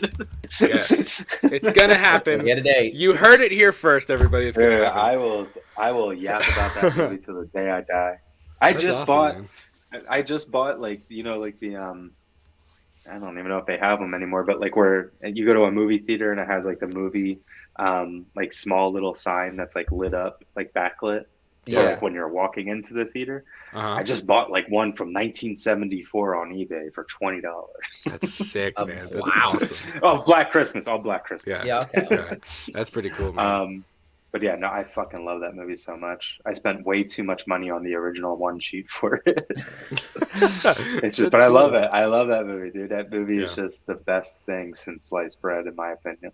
Yes. It's gonna happen. Get a date. You heard it here first, everybody. It's gonna Dude, happen. I will yap about that movie till the day I die. That's awesome, man. I just bought like like the I don't even know if they have them anymore, but like where you go to a movie theater and it has like the movie like small little sign that's like lit up, like backlit. Yeah. Like when you're walking into the theater. Uh-huh. I just bought like one from 1974 on eBay for $20. That's sick, man. That's Wow. awesome. Oh, Black Christmas. Oh, Black Christmas. Yeah. Yeah, okay. Yeah. That's pretty cool, man. But yeah, no, I fucking love that movie so much. I spent way too much money on the original one sheet for it. It's just, but I love it. I love that movie, dude. That movie is just the best thing since sliced bread, in my opinion.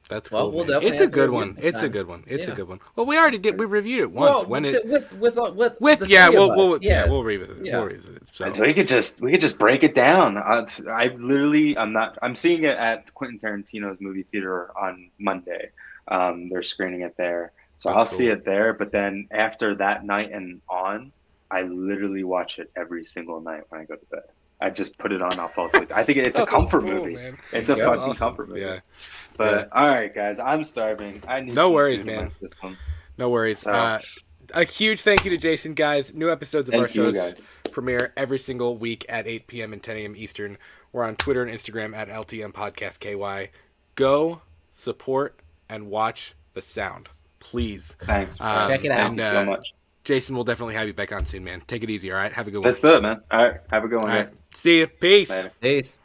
That's Well, cool. we'll Man. definitely It's a have to good review one. it It's a next good one. It's a Yeah. good one. Well, we already did. We reviewed it once. Well, when with it the yeah, three of we'll us, yeah, yes. we'll revisit it. Yeah. We'll revisit it. So And so we could just break it down. I'm seeing it at Quentin Tarantino's movie theater on Monday. They're screening it there. So That's I'll see cool. it there, but then after that night and on, I literally watch it every single night when I go to bed. I just put it on, I'll fall asleep. I think it's a comfort cool, movie. man. It's a Yeah, fucking Awesome. comfort movie. Yeah. But all right, guys, I'm starving. I need No some worries, food in man. my system. No worries. So- A huge thank you to Jason, guys. New episodes of our Thank you, shows guys. premiere every single week at 8 p.m. and 10 a.m. Eastern. We're on Twitter and Instagram at LTM Podcast KY. Go support and watch the sound, please. Thanks. Check it out. Thank you so much. Jason will definitely have you back on soon, man. Take it easy, all right? Have a good one. Let's do it, man. All right. Have a good one, All right. guys. See you. Peace. Later. Peace.